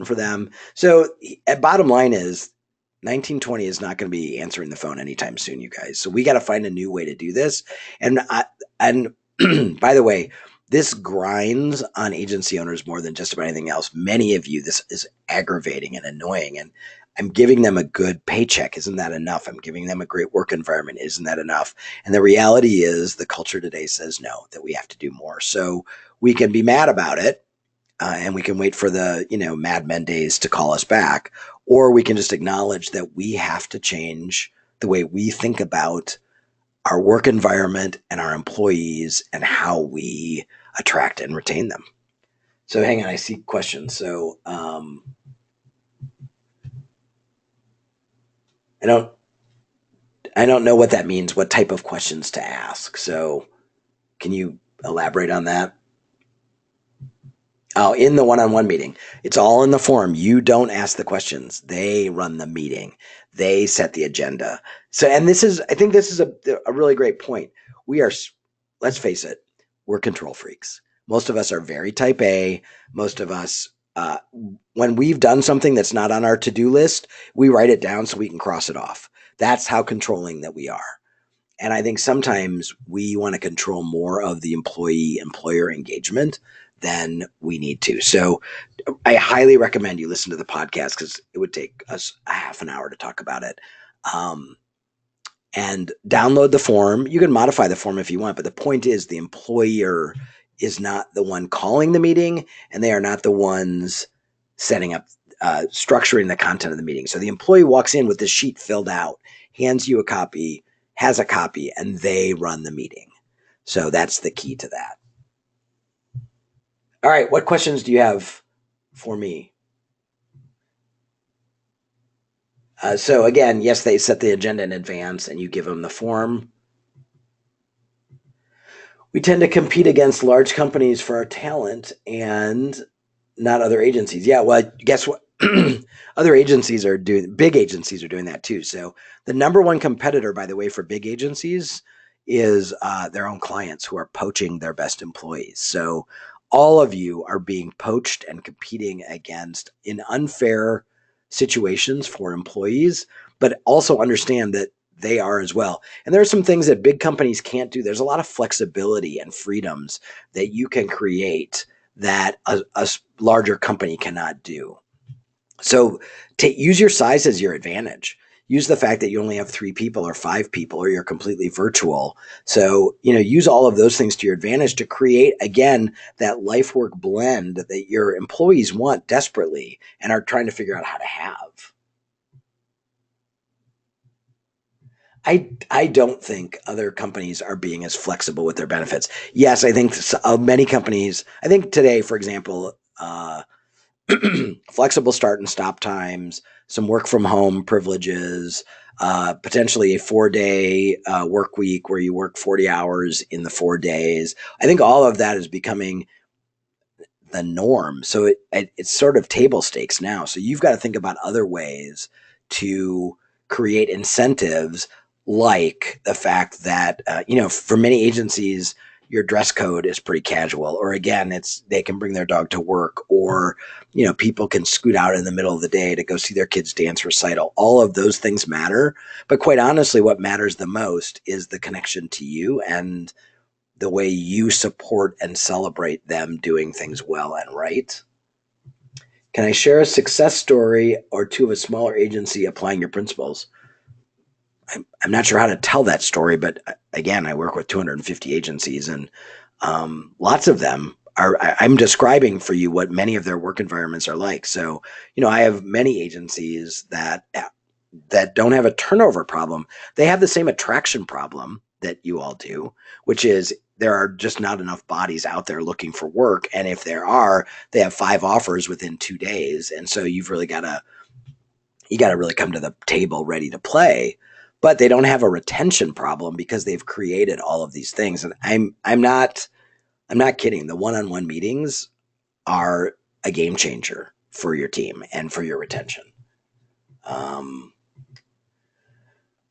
for them. So bottom line is 1920 is not going to be answering the phone anytime soon, you guys. So we got to find a new way to do this. And by the way, this grinds on agency owners more than just about anything else. Many of you, this is aggravating and annoying. And I'm giving them a good paycheck. Isn't that enough? I'm giving them a great work environment. Isn't that enough? And the reality is the culture today says no, that we have to do more. So we can be mad about it. And we can wait for the, Mad Men days to call us back, or we can just acknowledge that we have to change the way we think about our work environment and our employees and how we attract and retain them. So hang on, I see questions. So I don't know what that means, what type of questions to ask. So can you elaborate on that? Oh, in the one-on-one meeting. It's all in the forum. You don't ask the questions. They run the meeting. They set the agenda. So, and I think this is a really great point. Let's face it, we're control freaks. Most of us are very type A. Most of us, when we've done something that's not on our to-do list, we write it down so we can cross it off. That's how controlling that we are. And I think sometimes we want to control more of the employee-employer engagement than we need to. So I highly recommend you listen to the podcast because it would take us a half an hour to talk about it. And download the form. You can modify the form if you want, but the point is the employer is not the one calling the meeting, and they are not the ones setting up, structuring the content of the meeting. So the employee walks in with this sheet filled out, hands you a copy, has a copy, and they run the meeting. So that's the key to that. All right, what questions do you have for me? So again, yes, they set the agenda in advance and you give them the form. We tend to compete against large companies for our talent and not other agencies. Yeah, well, guess what? Big agencies are doing that too. So the number one competitor, by the way, for big agencies is their own clients who are poaching their best employees. So all of you are being poached and competing against in unfair situations for employees, but also understand that they are as well. And there are some things that big companies can't do. There's a lot of flexibility and freedoms that you can create that a larger company cannot do. So use your size as your advantage. Use the fact that you only have 3 people or 5 people or you're completely virtual. So, use all of those things to your advantage to create, again, that life work blend that your employees want desperately and are trying to figure out how to have. I don't think other companies are being as flexible with their benefits. Yes, I think many companies, I think today, for example, flexible start and stop times, some work from home privileges, potentially a 4-day work week where you work 40 hours in the 4 days. I think all of that is becoming the norm. So it's sort of table stakes now. So you've got to think about other ways to create incentives, like the fact that, for many agencies, your dress code is pretty casual, or again, they can bring their dog to work, or, people can scoot out in the middle of the day to go see their kids' dance recital. All of those things matter. But quite honestly, what matters the most is the connection to you and the way you support and celebrate them doing things well and right. Can I share a success story or two of a smaller agency applying your principles? I'm not sure how to tell that story, but again, I work with 250 agencies, and lots of them I'm describing for you what many of their work environments are like. So, I have many agencies that don't have a turnover problem. They have the same attraction problem that you all do, which is there are just not enough bodies out there looking for work. And if there are, they have 5 offers within 2 days. And so you got to really come to the table ready to play. But they don't have a retention problem because they've created all of these things. And I'm not kidding. The one-on-one meetings are a game changer for your team and for your retention.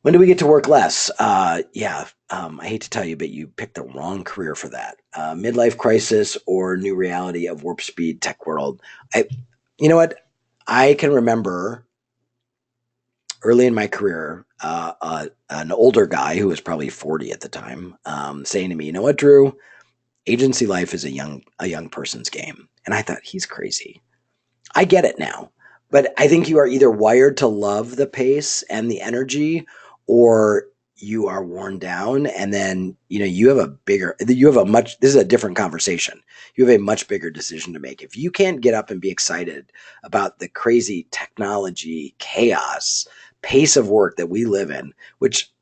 When do we get to work less? I hate to tell you, but you picked the wrong career for that. Midlife crisis or new reality of warp speed tech world. You know what? I can remember early in my career, an older guy who was probably 40 at the time, saying to me, "You know what, Drew? Agency life is a young person's game." And I thought, he's crazy. I get it now. But I think you are either wired to love the pace and the energy, or you are worn down. And then, you have this is a different conversation. You have a much bigger decision to make. If you can't get up and be excited about the crazy technology, chaos, pace of work that we live in, which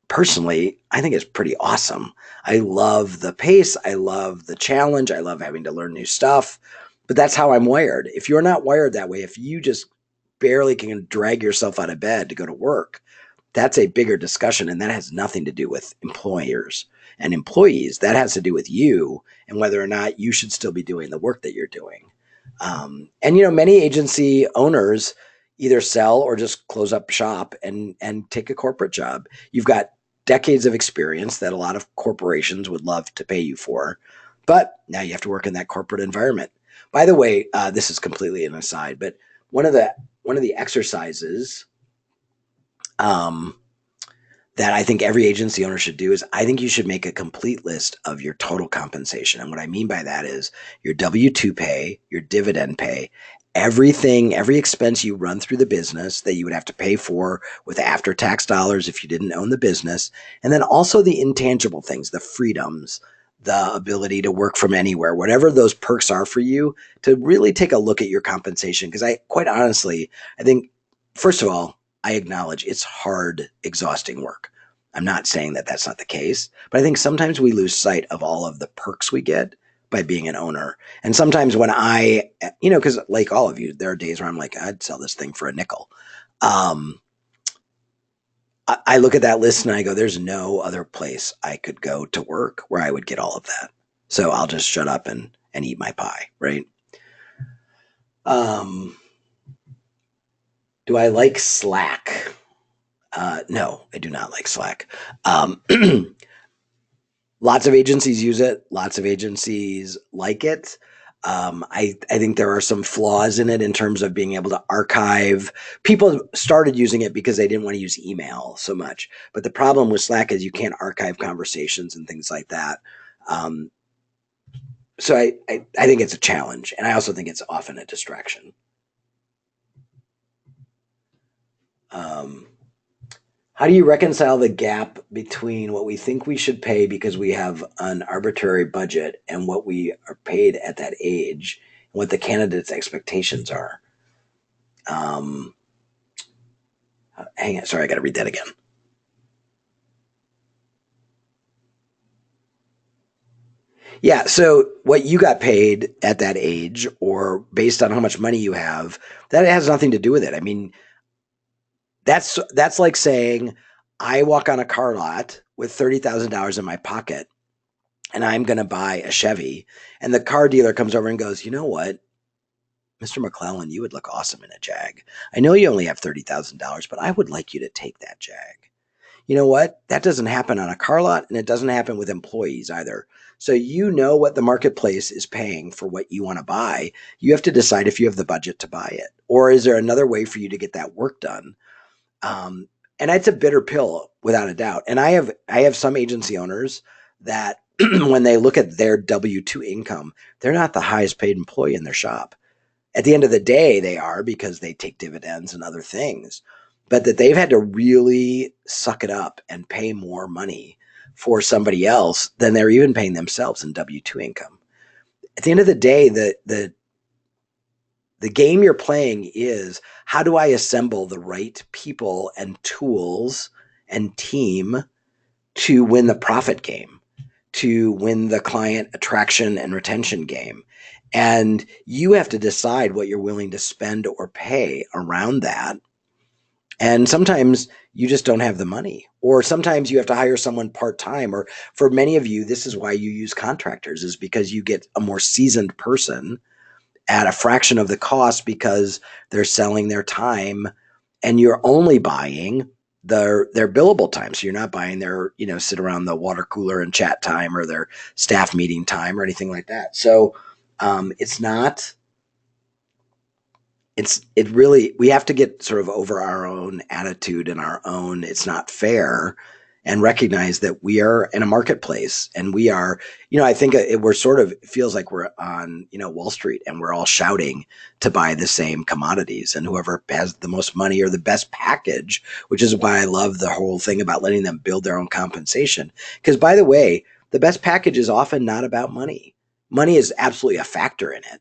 personally, I think is pretty awesome. I love the pace. I love the challenge. I love having to learn new stuff. But that's how I'm wired. If you're not wired that way, if you just barely can drag yourself out of bed to go to work, that's a bigger discussion. And that has nothing to do with employers and employees. That has to do with you and whether or not you should still be doing the work that you're doing. Many agency owners either sell or just close up shop and take a corporate job. You've got decades of experience that a lot of corporations would love to pay you for, but now you have to work in that corporate environment. By the way, this is completely an aside, but one of the exercises that I think every agency owner should do is I think you should make a complete list of your total compensation. And what I mean by that is your W-2 pay, your dividend pay, everything, every expense you run through the business that you would have to pay for with after-tax dollars if you didn't own the business. And then also the intangible things, the freedoms, the ability to work from anywhere, whatever those perks are for you, to really take a look at your compensation. Because quite honestly, I think, first of all, I acknowledge it's hard, exhausting work. I'm not saying that that's not the case, but I think sometimes we lose sight of all of the perks we get by being an owner. And sometimes when because like all of you, there are days where I'm like, I'd sell this thing for a nickel. I look at that list and I go, there's no other place I could go to work where I would get all of that. So I'll just shut up and eat my pie, right? Do I like Slack? No, I do not like Slack. Lots of agencies use it. Lots of agencies like it. I think there are some flaws in it in terms of being able to archive. People started using it because they didn't want to use email so much. But the problem with Slack is you can't archive conversations and things like that. So I think it's a challenge. And I also think it's often a distraction. How do you reconcile the gap between what we think we should pay because we have an arbitrary budget and what we are paid at that age and what the candidate's expectations are? Hang on. Sorry, I got to read that again. Yeah, so what you got paid at that age or based on how much money you have, that has nothing to do with it. I mean, that's like saying I walk on a car lot with $30,000 in my pocket and I'm going to buy a Chevy, and the car dealer comes over and goes, "You know what, Mr. McLellan, you would look awesome in a Jag. I know you only have $30,000, but I would like you to take that Jag." You know what? That doesn't happen on a car lot, and it doesn't happen with employees either. So you know what the marketplace is paying for what you want to buy. You have to decide if you have the budget to buy it, or is there another way for you to get that work done? And it's a bitter pill without a doubt. And I have some agency owners that when they look at their W-2 income, they're not the highest paid employee in their shop. At the end of the day, they are because they take dividends and other things, but that they've had to really suck it up and pay more money for somebody else than they're even paying themselves in W-2 income. At the end of the day, the game you're playing is, how do I assemble the right people and tools and team to win the profit game, to win the client attraction and retention game. And you have to decide what you're willing to spend or pay around that. And sometimes you just don't have the money, or sometimes you have to hire someone part-time, or for many of you, this is why you use contractors, is because you get a more seasoned person at a fraction of the cost because they're selling their time, and you're only buying their billable time. So you're not buying their, sit around the water cooler and chat time, or their staff meeting time, or anything like that. So it's not, it really, we have to get sort of over our own attitude and our own, it's not fair, and recognize that we are in a marketplace, and we are, I think we're sort of, it feels like we're on, Wall Street, and we're all shouting to buy the same commodities, and whoever has the most money or the best package, which is why I love the whole thing about letting them build their own compensation. Because, by the way, the best package is often not about money. Money is absolutely a factor in it.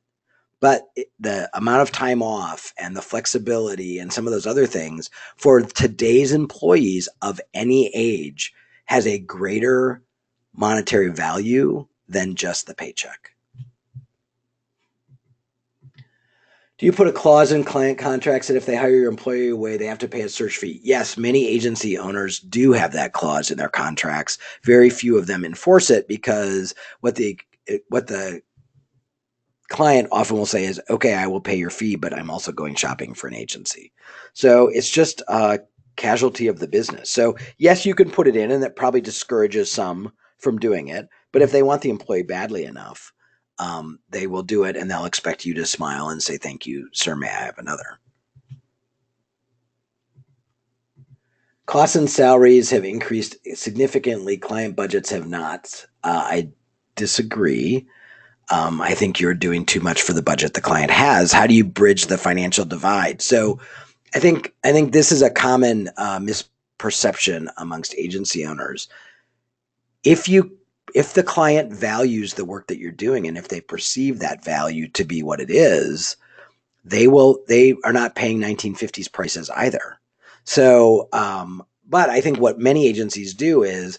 But the amount of time off and the flexibility and some of those other things for today's employees of any age has a greater monetary value than just the paycheck. Do you put a clause in client contracts that if they hire your employee away, they have to pay a search fee? Yes, many agency owners do have that clause in their contracts. Very few of them enforce it, because what the client often will say is, okay, I will pay your fee, but I'm also going shopping for an agency. So it's just a casualty of the business. So yes, you can put it in, and that probably discourages some from doing it. But if they want the employee badly enough, they will do it, and they'll expect you to smile and say, thank you, sir, may I have another? Costs and salaries have increased significantly. Client budgets have not. I disagree. I think you're doing too much for the budget the client has. How do you bridge the financial divide? So I think this is a common misperception amongst agency owners. If the client values the work that you're doing, and if they perceive that value to be what it is, they are not paying 1950s prices either. So, but I think what many agencies do is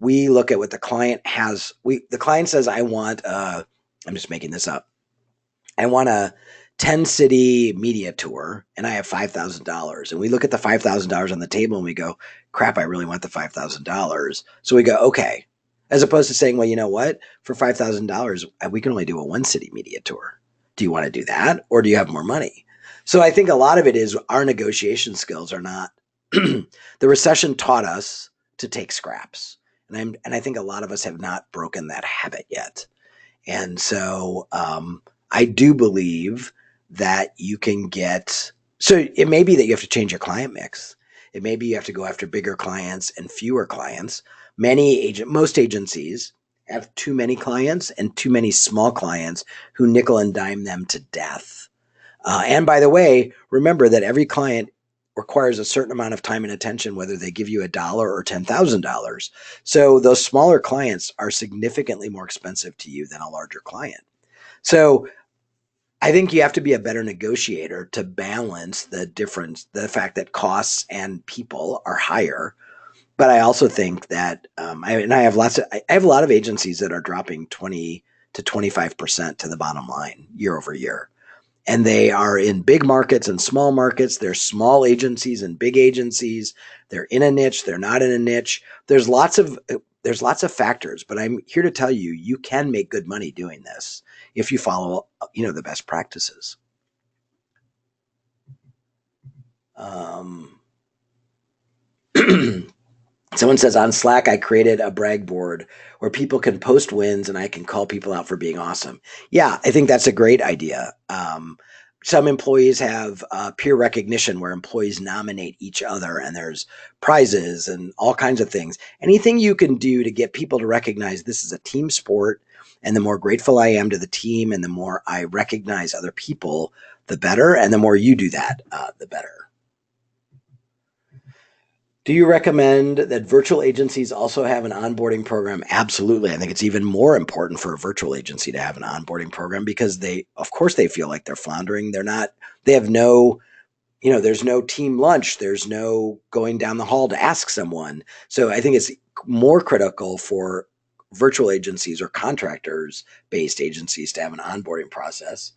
we look at what the client has. The client says, I want I'm just making this up. I want a 10-city media tour, and I have $5,000. And we look at the $5,000 on the table, and we go, crap, I really want the $5,000. So we go, okay. As opposed to saying, well, you know what? For $5,000, we can only do a 1-city media tour. Do you want to do that, or do you have more money? So I think a lot of it is our negotiation skills are not. The recession taught us to take scraps. And I think a lot of us have not broken that habit yet. And so I do believe that you can get, so it may be that you have to change your client mix. It may be you have to go after bigger clients and fewer clients. Most agencies have too many clients and too many small clients who nickel and dime them to death. And by the way, remember that every client requires a certain amount of time and attention, whether they give you $1 or $10,000. So those smaller clients are significantly more expensive to you than a larger client. So I think you have to be a better negotiator to balance the difference, the fact that costs and people are higher. But I also think that I have a lot of agencies that are dropping 20 to 25% to the bottom line year over year. And they are in big markets and small markets. They're small agencies and big agencies. They're in a niche. They're not in a niche. There's lots of factors, but I'm here to tell you, you can make good money doing this if you follow, the best practices. Someone says, on Slack, I created a brag board where people can post wins and I can call people out for being awesome. Yeah, I think that's a great idea. Some employees have peer recognition where employees nominate each other, and there's prizes and all kinds of things. Anything you can do to get people to recognize this is a team sport, and the more grateful I am to the team and the more I recognize other people, the better. And the more you do that, the better. Do you recommend that virtual agencies also have an onboarding program? Absolutely. I think it's even more important for a virtual agency to have an onboarding program, because of course they feel like they're floundering. They have no, there's no team lunch. There's no going down the hall to ask someone. So I think it's more critical for virtual agencies or contractors-based agencies to have an onboarding process?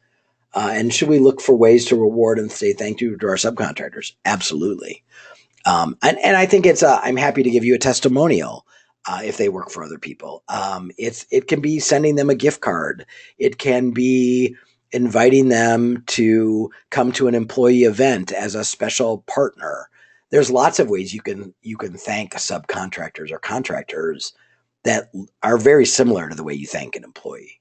And should we look for ways to reward and say thank you to our subcontractors? Absolutely. And I think I'm happy to give you a testimonial if they work for other people. It can be sending them a gift card. It can be inviting them to come to an employee event as a special partner. There's lots of ways you can thank subcontractors or contractors that are very similar to the way you thank an employee.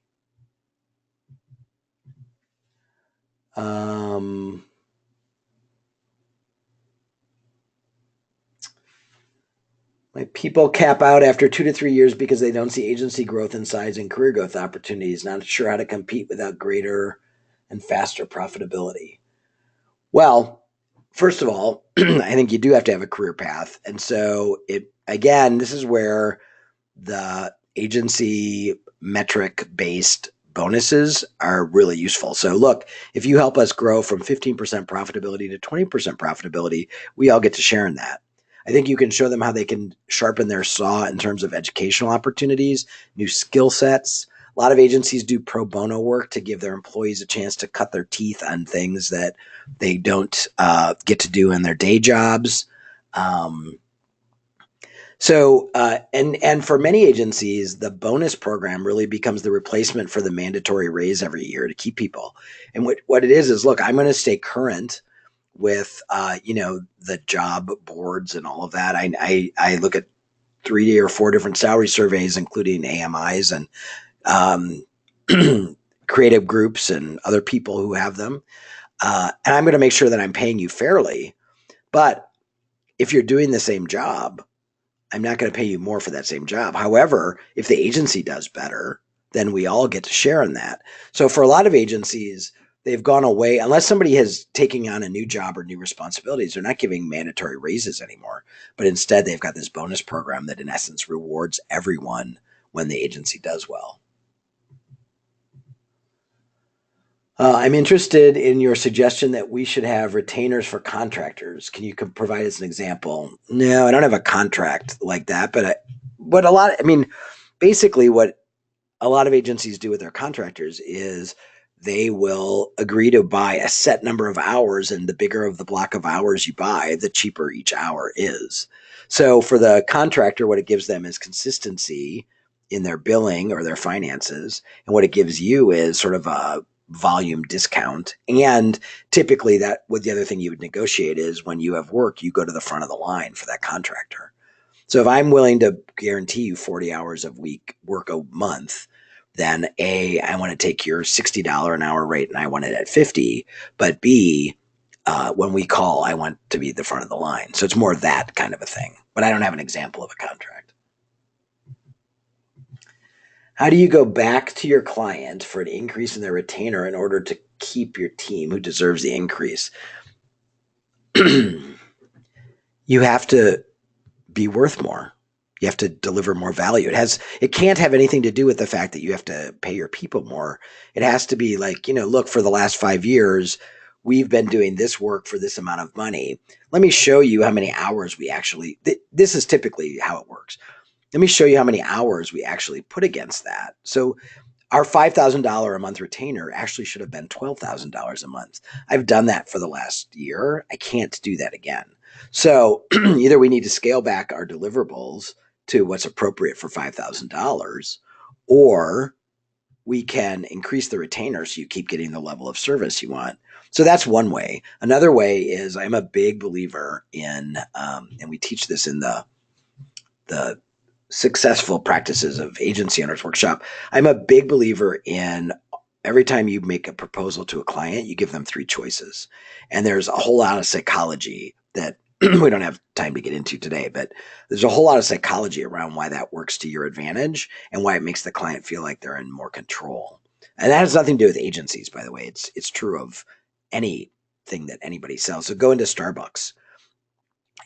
My people cap out after 2 to 3 years because they don't see agency growth in size and career growth opportunities, not sure how to compete without greater and faster profitability. Well, first of all, I think you do have to have a career path. And so this is where the agency metric based bonuses are really useful. So look, if you help us grow from 15% profitability to 20% profitability, we all get to share in that. I think you can show them how they can sharpen their saw in terms of educational opportunities, new skill sets. A lot of agencies do pro bono work to give their employees a chance to cut their teeth on things that they don't get to do in their day jobs. And for many agencies, the bonus program really becomes the replacement for the mandatory raise every year to keep people. And what it is look, I'm going to stay current with the job boards and all of that. I look at 3 or 4 different salary surveys, including AMIs and creative groups and other people who have them. And I'm going to make sure that I'm paying you fairly. But if you're doing the same job, I'm not going to pay you more for that same job. However, if the agency does better, then we all get to share in that. So for a lot of agencies, they've gone away, unless somebody has taken on a new job or new responsibilities, they're not giving mandatory raises anymore. But instead, they've got this bonus program that in essence rewards everyone when the agency does well. I'm interested in your suggestion that we should have retainers for contractors. Can you provide us an example? No, I don't have a contract like that, basically what a lot of agencies do with their contractors is they will agree to buy a set number of hours, and the bigger of the block of hours you buy, the cheaper each hour is. So for the contractor, what it gives them is consistency in their billing or their finances, and what it gives you is sort of a volume discount. And typically the other thing you would negotiate is when you have work, you go to the front of the line for that contractor. So if I'm willing to guarantee you 40 hours of work a month, then A, I want to take your $60 an hour rate and I want it at 50, but B, when we call, I want to be at the front of the line. So it's more that kind of a thing, but I don't have an example of a contract. How do you go back to your client for an increase in their retainer in order to keep your team who deserves the increase? You have to be worth more. You have to deliver more value. It can't have anything to do with the fact that you have to pay your people more. It has to be like, look, for the last 5 years, we've been doing this work for this amount of money. Let me show you how many hours this is typically how it works. Let me show you how many hours we actually put against that. So our $5,000 a month retainer actually should have been $12,000 a month. I've done that for the last year. I can't do that again. So either we need to scale back our deliverables to what's appropriate for $5,000, or we can increase the retainer so you keep getting the level of service you want. So that's one way. Another way is I'm a big believer in, and we teach this in the successful practices of agency owners workshop. I'm a big believer in every time you make a proposal to a client, you give them 3 choices. And there's a whole lot of psychology that we don't have time to get into today, but there's a whole lot of psychology around why that works to your advantage and why it makes the client feel like they're in more control. And that has nothing to do with agencies, by the way. It's true of anything that anybody sells. So go into Starbucks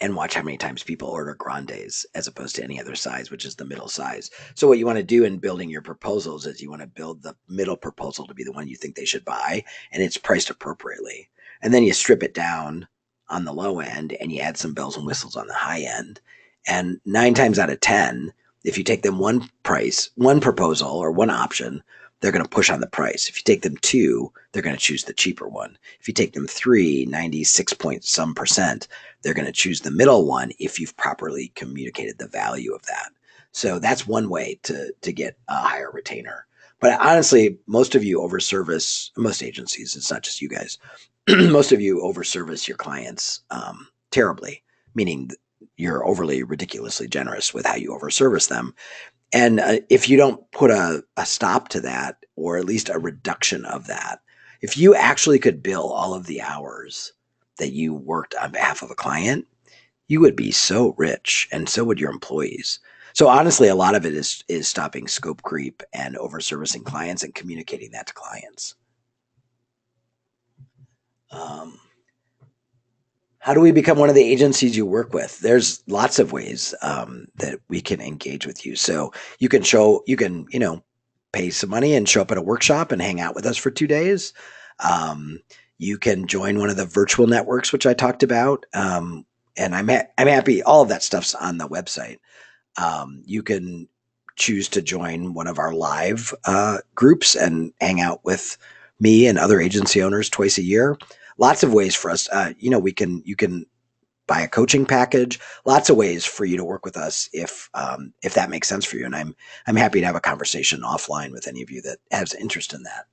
and watch how many times people order grandes as opposed to any other size, which is the middle size. So what you want to do in building your proposals is you want to build the middle proposal to be the one you think they should buy, and it's priced appropriately. And then you strip it down on the low end and you add some bells and whistles on the high end. And 9 times out of 10, If you take them one proposal or one option, they're going to push on the price. If you take them two, they're going to choose the cheaper one. If you take them three, 96 point some percent, they're going to choose the middle one if you've properly communicated the value of that. So that's one way to get a higher retainer. But honestly, most of you overservice, most agencies, it's not just you guys, most of you overservice your clients terribly, meaning you're overly ridiculously generous with how you overservice them. And if you don't put a stop to that, or at least a reduction of that, if you actually could bill all of the hours that you worked on behalf of a client, you would be so rich, and so would your employees. So honestly, a lot of it is stopping scope creep and overservicing clients and communicating that to clients. How do we become one of the agencies you work with? There's lots of ways that we can engage with you. So you can pay some money and show up at a workshop and hang out with us for 2 days. You can join one of the virtual networks, which I talked about. And I'm happy. All of that stuff's on the website. You can choose to join one of our live groups and hang out with me and other agency owners twice a year. Lots of ways for us. You can buy a coaching package. Lots of ways for you to work with us if that makes sense for you. And I'm happy to have a conversation offline with any of you that has interest in that.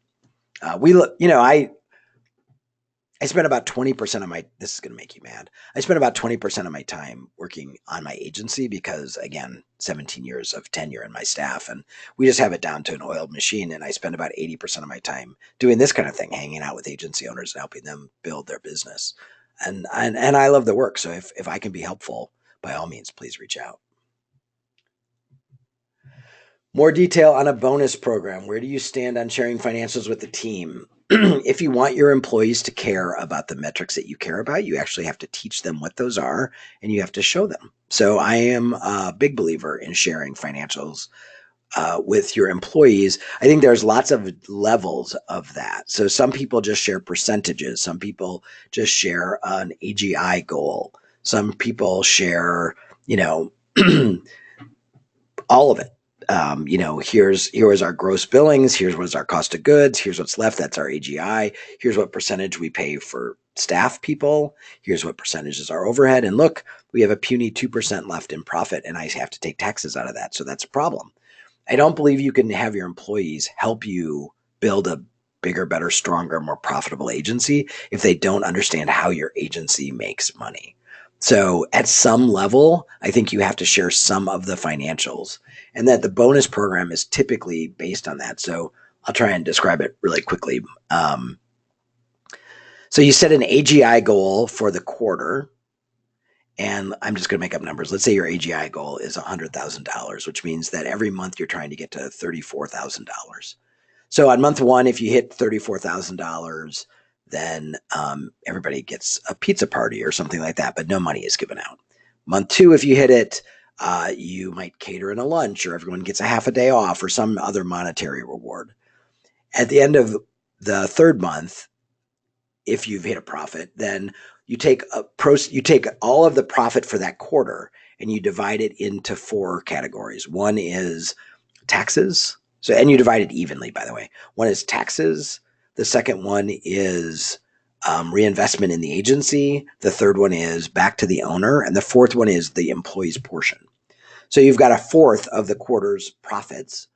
I spent about 20% of this is going to make you mad. I spent about 20% of my time working on my agency because, again, 17 years of tenure in my staff, and we just have it down to an oiled machine. And I spend about 80% of my time doing this kind of thing, hanging out with agency owners and helping them build their business. And I love the work. So if I can be helpful, by all means, please reach out. More detail on a bonus program. Where do you stand on sharing financials with the team? If you want your employees to care about the metrics that you care about, you actually have to teach them what those are, and you have to show them. So I am a big believer in sharing financials with your employees. I think there's lots of levels of that. So some people just share percentages. Some people just share an AGI goal. Some people share, all of it. Here's our gross billings. Here's what's our cost of goods. Here's what's left. That's our AGI. Here's what percentage we pay for staff people. Here's what percentage is our overhead. And look, we have a puny 2% left in profit, and I have to take taxes out of that. So that's a problem. I don't believe you can have your employees help you build a bigger, better, stronger, more profitable agency if they don't understand how your agency makes money. So at some level, I think you have to share some of the financials, and that the bonus program is typically based on that. So I'll try and describe it really quickly. So you set an AGI goal for the quarter, and I'm just going to make up numbers. Let's say your AGI goal is $100,000, which means that every month you're trying to get to $34,000. So on month one, if you hit $34,000, then everybody gets a pizza party or something like that, but no money is given out. Month two, if you hit it, you might cater in a lunch, or everyone gets a half a day off, or some other monetary reward. At the end of the third month, if you've hit a profit, then you take all of the profit for that quarter and you divide it into 4 categories. One is taxes. And you divide it evenly, by the way. One is taxes. The second one is reinvestment in the agency. The third one is back to the owner. And the fourth one is the employee's portion. So you've got a fourth of the quarter's profits.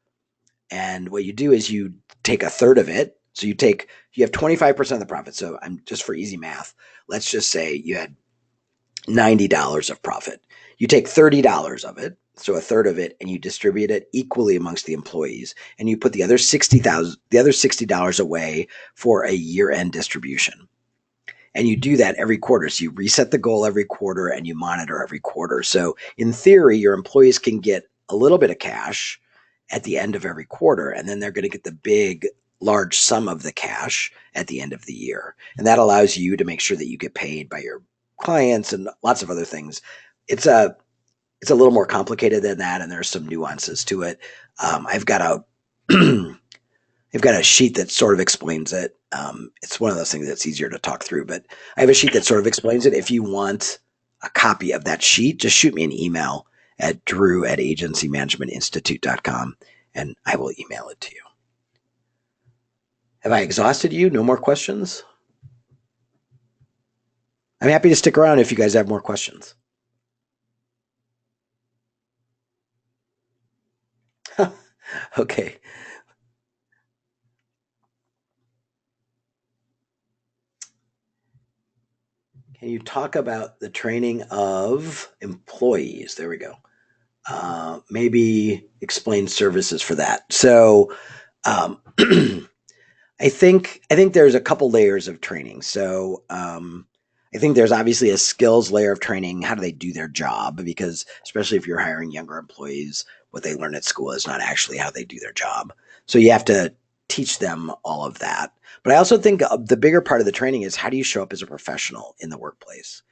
And what you do is you take a third of it. So you have 25% of the profit. So I'm just for easy math. Let's just say you had $90 of profit. You take $30 of it, so a third of it, and you distribute it equally amongst the employees, and you put the other $60 away for a year-end distribution. And you do that every quarter. So you reset the goal every quarter and you monitor every quarter. So in theory, your employees can get a little bit of cash at the end of every quarter, and then they're going to get the big, large sum of the cash at the end of the year. And that allows you to make sure that you get paid by your clients and lots of other things. It's a little more complicated than that, and there's some nuances to it. I've got a sheet that sort of explains it. It's one of those things that's easier to talk through, but I have a sheet that sort of explains it. If you want a copy of that sheet, just shoot me an email at drew@agencymanagementinstitute.com, and I will email it to you. Have I exhausted you? No more questions? I'm happy to stick around if you guys have more questions. Okay. Can you talk about the training of employees? There we go. Maybe explain services for that. So um, I think there's a couple layers of training. So I think there's obviously a skills layer of training. How do they do their job? Because especially if you're hiring younger employees, what they learn at school is not actually how they do their job. So you have to teach them all of that. But I also think the bigger part of the training is how do you show up as a professional in the workplace?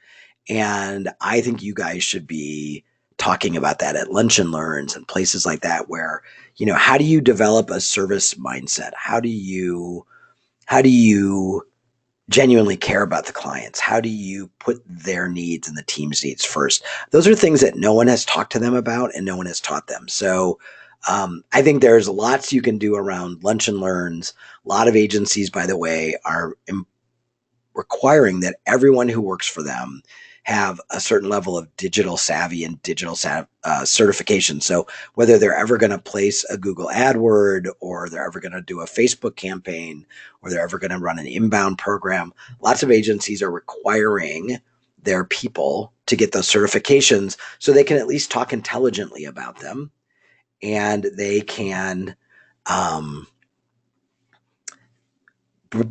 And I think you guys should be talking about that at lunch and learns and places like that where, how do you develop a service mindset? How do you genuinely care about the clients? How do you put their needs and the team's needs first? Those are things that no one has talked to them about and no one has taught them. So I think there's lots you can do around lunch and learns. A lot of agencies, by the way, are requiring that everyone who works for them have a certain level of digital savvy and digital certification. So whether they're ever going to place a Google AdWord or they're ever going to do a Facebook campaign or they're ever going to run an inbound program, lots of agencies are requiring their people to get those certifications so they can at least talk intelligently about them and they can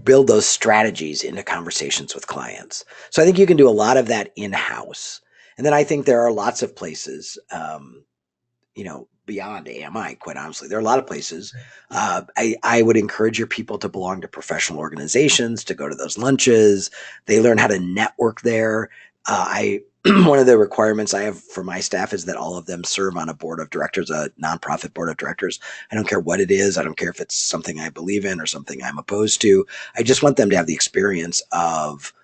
build those strategies into conversations with clients. So I think you can do a lot of that in-house. And then I think there are lots of places, beyond AMI, quite honestly. There are a lot of places. I would encourage your people to belong to professional organizations, to go to those lunches. They learn how to network there. One of the requirements I have for my staff is that all of them serve on a board of directors, a nonprofit board of directors. I don't care what it is. I don't care if it's something I believe in or something I'm opposed to. I just want them to have the experience of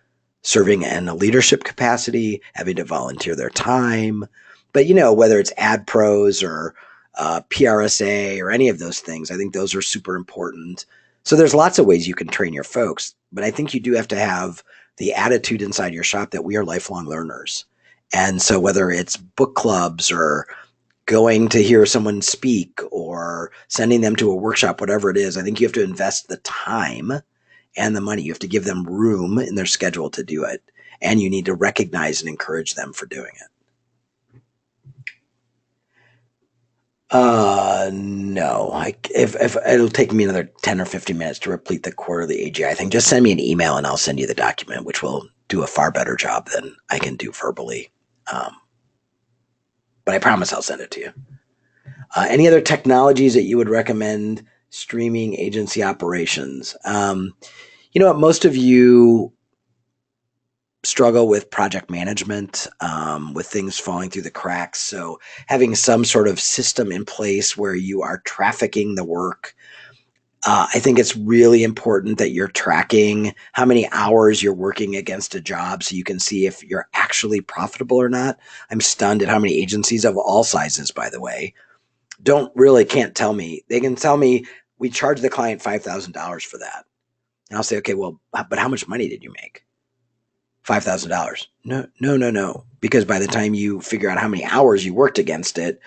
serving in a leadership capacity, having to volunteer their time. But, whether it's ad pros or PRSA or any of those things, I think those are super important. So there's lots of ways you can train your folks, but I think you do have to have the attitude inside your shop that we are lifelong learners. And so whether it's book clubs or going to hear someone speak or sending them to a workshop, whatever it is, I think you have to invest the time and the money. You have to give them room in their schedule to do it. And you need to recognize and encourage them for doing it. No, if it'll take me another 10 or 15 minutes to replete the quarterly AGI thing, just send me an email and I'll send you the document, which will do a far better job than I can do verbally. But I promise I'll send it to you. Any other technologies that you would recommend streaming agency operations? Most of you struggle with project management, with things falling through the cracks. So having some sort of system in place where you are trafficking the work. I think it's really important that you're tracking how many hours you're working against a job so you can see if you're actually profitable or not. I'm stunned at how many agencies of all sizes, by the way, can't tell me. They can tell me we charge the client $5,000 for that. And I'll say, okay, well, but how much money did you make? $5,000. No. Because by the time you figure out how many hours you worked against it,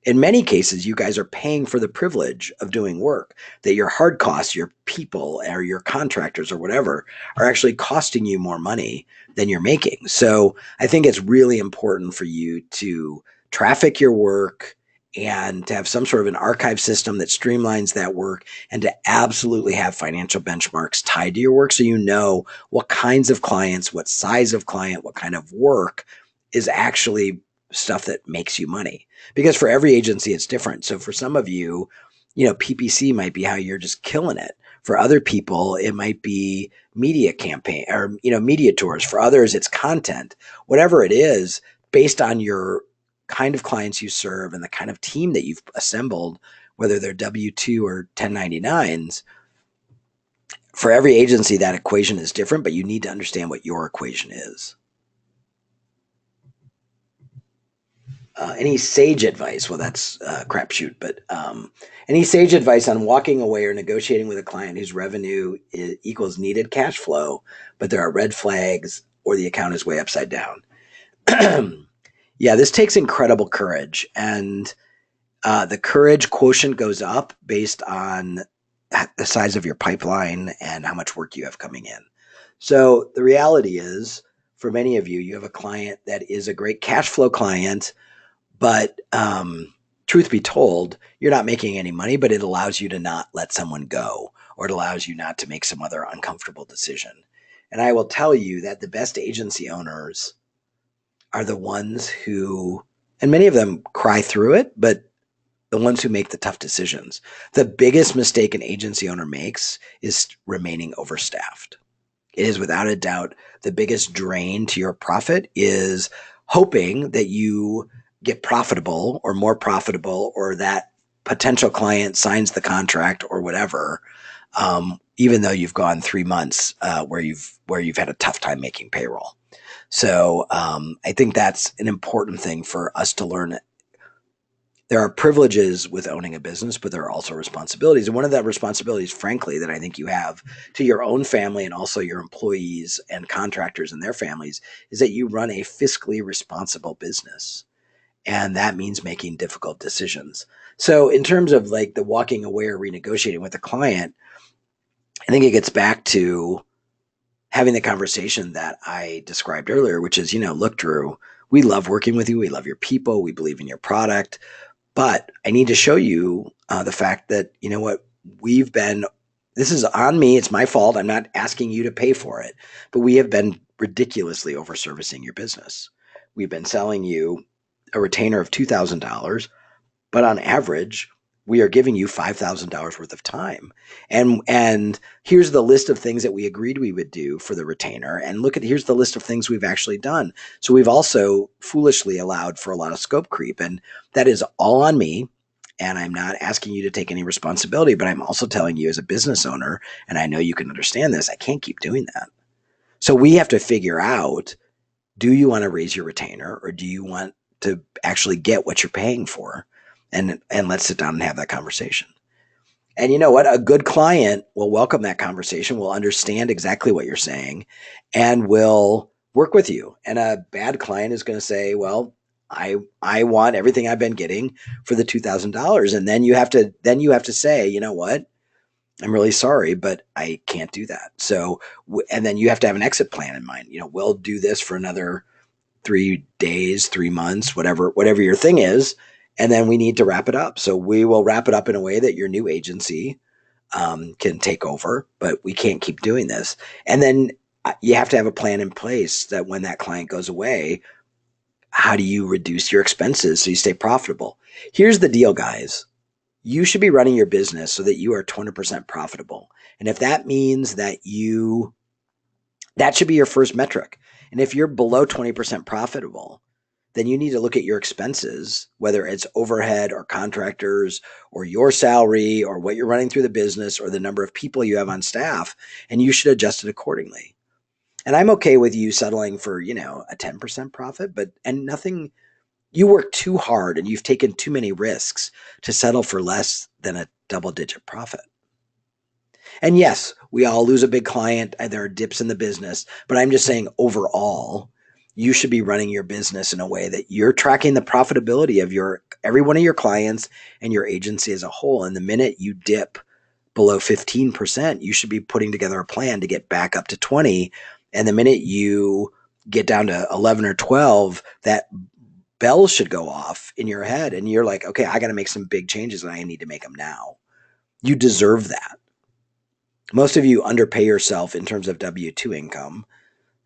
in many cases, you guys are paying for the privilege of doing work that your hard costs, your people or your contractors or whatever are actually costing you more money than you're making. So I think it's really important for you to traffic your work and to have some sort of an archive system that streamlines that work and to absolutely have financial benchmarks tied to your work so you know what kinds of clients, what size of client, what kind of work is actually stuff that makes you money. Because for every agency, it's different. So for some of you, PPC might be how you're just killing it. For other people, it might be media campaign or, media tours. For others, it's content. Whatever it is, based on your kind of clients you serve and the kind of team that you've assembled, whether they're W-2 or 1099s, for every agency, that equation is different, but you need to understand what your equation is. any sage advice? Well, that's crapshoot, but any sage advice on walking away or negotiating with a client whose revenue equals needed cash flow, but there are red flags or the account is way upside down? Yeah, this takes incredible courage, and the courage quotient goes up based on the size of your pipeline and how much work you have coming in. So the reality is, for many of you, you have a client that is a great cash flow client, but truth be told, you're not making any money, but it allows you to not let someone go, or it allows you not to make some other uncomfortable decision. And I will tell you that the best agency owners are the ones who, and many of them cry through it, but the ones who make the tough decisions. The biggest mistake an agency owner makes is remaining overstaffed. It is without a doubt the biggest drain to your profit is hoping that you get profitable or more profitable, or that potential client signs the contract or whatever, even though you've gone 3 months where you've had a tough time making payroll. So I think that's an important thing for us to learn. There are privileges with owning a business, but there are also responsibilities. And one of the responsibilities, frankly, that I think you have to your own family and also your employees and contractors and their families is that you run a fiscally responsible business. And that means making difficult decisions. So in terms of like the walking away or renegotiating with a client, I think it gets back to having the conversation that I described earlier, which is, look, Drew, we love working with you. We love your people. We believe in your product. But I need to show you the fact that, this is on me. It's my fault. I'm not asking you to pay for it. But we have been ridiculously overservicing your business. We've been selling you a retainer of $2,000, but on average, we are giving you $5,000 worth of time. And here's the list of things that we agreed we would do for the retainer. And here's the list of things we've actually done. So we've also foolishly allowed for a lot of scope creep. And that is all on me. And I'm not asking you to take any responsibility, but I'm also telling you as a business owner, and I know you can understand this, I can't keep doing that. So we have to figure out, do you want to raise your retainer, or do you want to actually get what you're paying for? And let's sit down and have that conversation. And you know what? A good client will welcome that conversation, will understand exactly what you're saying, and will work with you. And a bad client is going to say, well, I want everything I've been getting for the $2,000. And then you have to say, you know what? I'm really sorry, but I can't do that. So, and then you have to have an exit plan in mind. We'll do this for another 3 days, 3 months, whatever your thing is. And then we need to wrap it up. So we will wrap it up in a way that your new agency can take over, but we can't keep doing this. And then you have to have a plan in place that when that client goes away, how do you reduce your expenses so you stay profitable? Here's the deal, guys. You should be running your business so that you are 20% profitable. And if that means that that should be your first metric. And if you're below 20% profitable, then you need to look at your expenses, whether it's overhead or contractors or your salary or what you're running through the business or the number of people you have on staff, and you should adjust it accordingly. And I'm okay with you settling for, a 10% profit, and nothing, you work too hard and you've taken too many risks to settle for less than a double-digit profit. And yes, we all lose a big client. There are dips in the business, but I'm just saying overall, you should be running your business in a way that you're tracking the profitability of every one of your clients and your agency as a whole. And the minute you dip below 15%, you should be putting together a plan to get back up to 20. And the minute you get down to 11 or 12, that bell should go off in your head. And you're like, okay, I got to make some big changes and I need to make them now. You deserve that. Most of you underpay yourself in terms of W-2 income.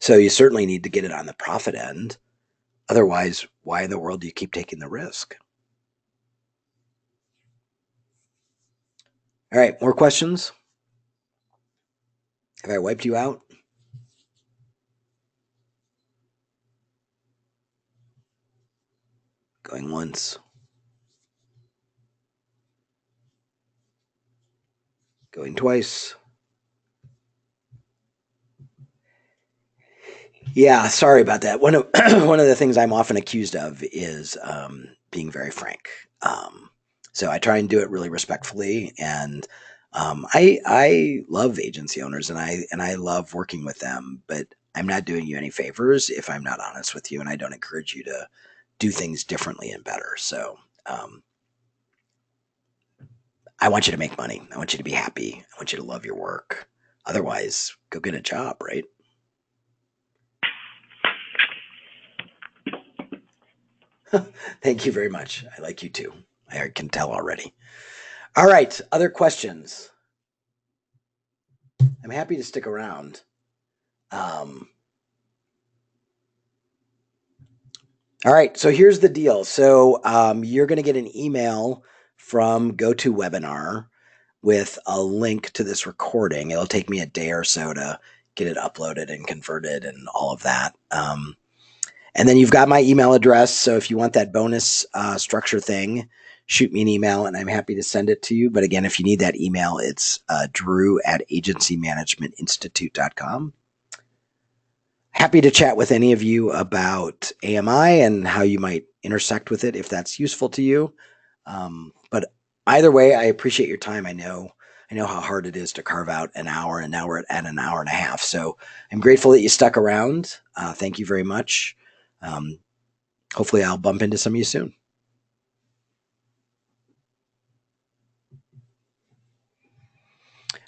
So you certainly need to get it on the profit end. Otherwise, why in the world do you keep taking the risk? All right, more questions? Have I wiped you out? Going once. Going twice. Yeah, sorry about that. One of one of the things I'm often accused of is being very frank. Um, so I try and do it really respectfully, and I love agency owners, and I love working with them. But I'm not doing you any favors if I'm not honest with you, and I don't encourage you to do things differently and better. So um, I want you to make money. I want you to be happy. I want you to love your work. Otherwise, go get a job, right? Thank you very much. I like you too. I can tell already. All right. Other questions? I'm happy to stick around. Um, all right. So here's the deal. So you're going to get an email from GoToWebinar with a link to this recording. It'll take me a day or so to get it uploaded and converted and all of that. And then you've got my email address. So if you want that bonus structure thing, shoot me an email and I'm happy to send it to you. But again, if you need that email, it's drew@agencymanagementinstitute.com. Happy to chat with any of you about AMI and how you might intersect with it if that's useful to you. But either way, I appreciate your time. I know how hard it is to carve out an hour, and now we're at an hour and a half. So I'm grateful that you stuck around. Thank you very much. Um, Hopefully I'll bump into some of you soon.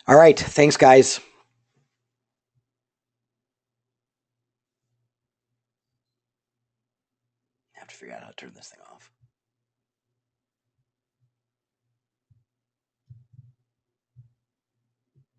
All right. Thanks, guys. I have to figure out how to turn this thing off.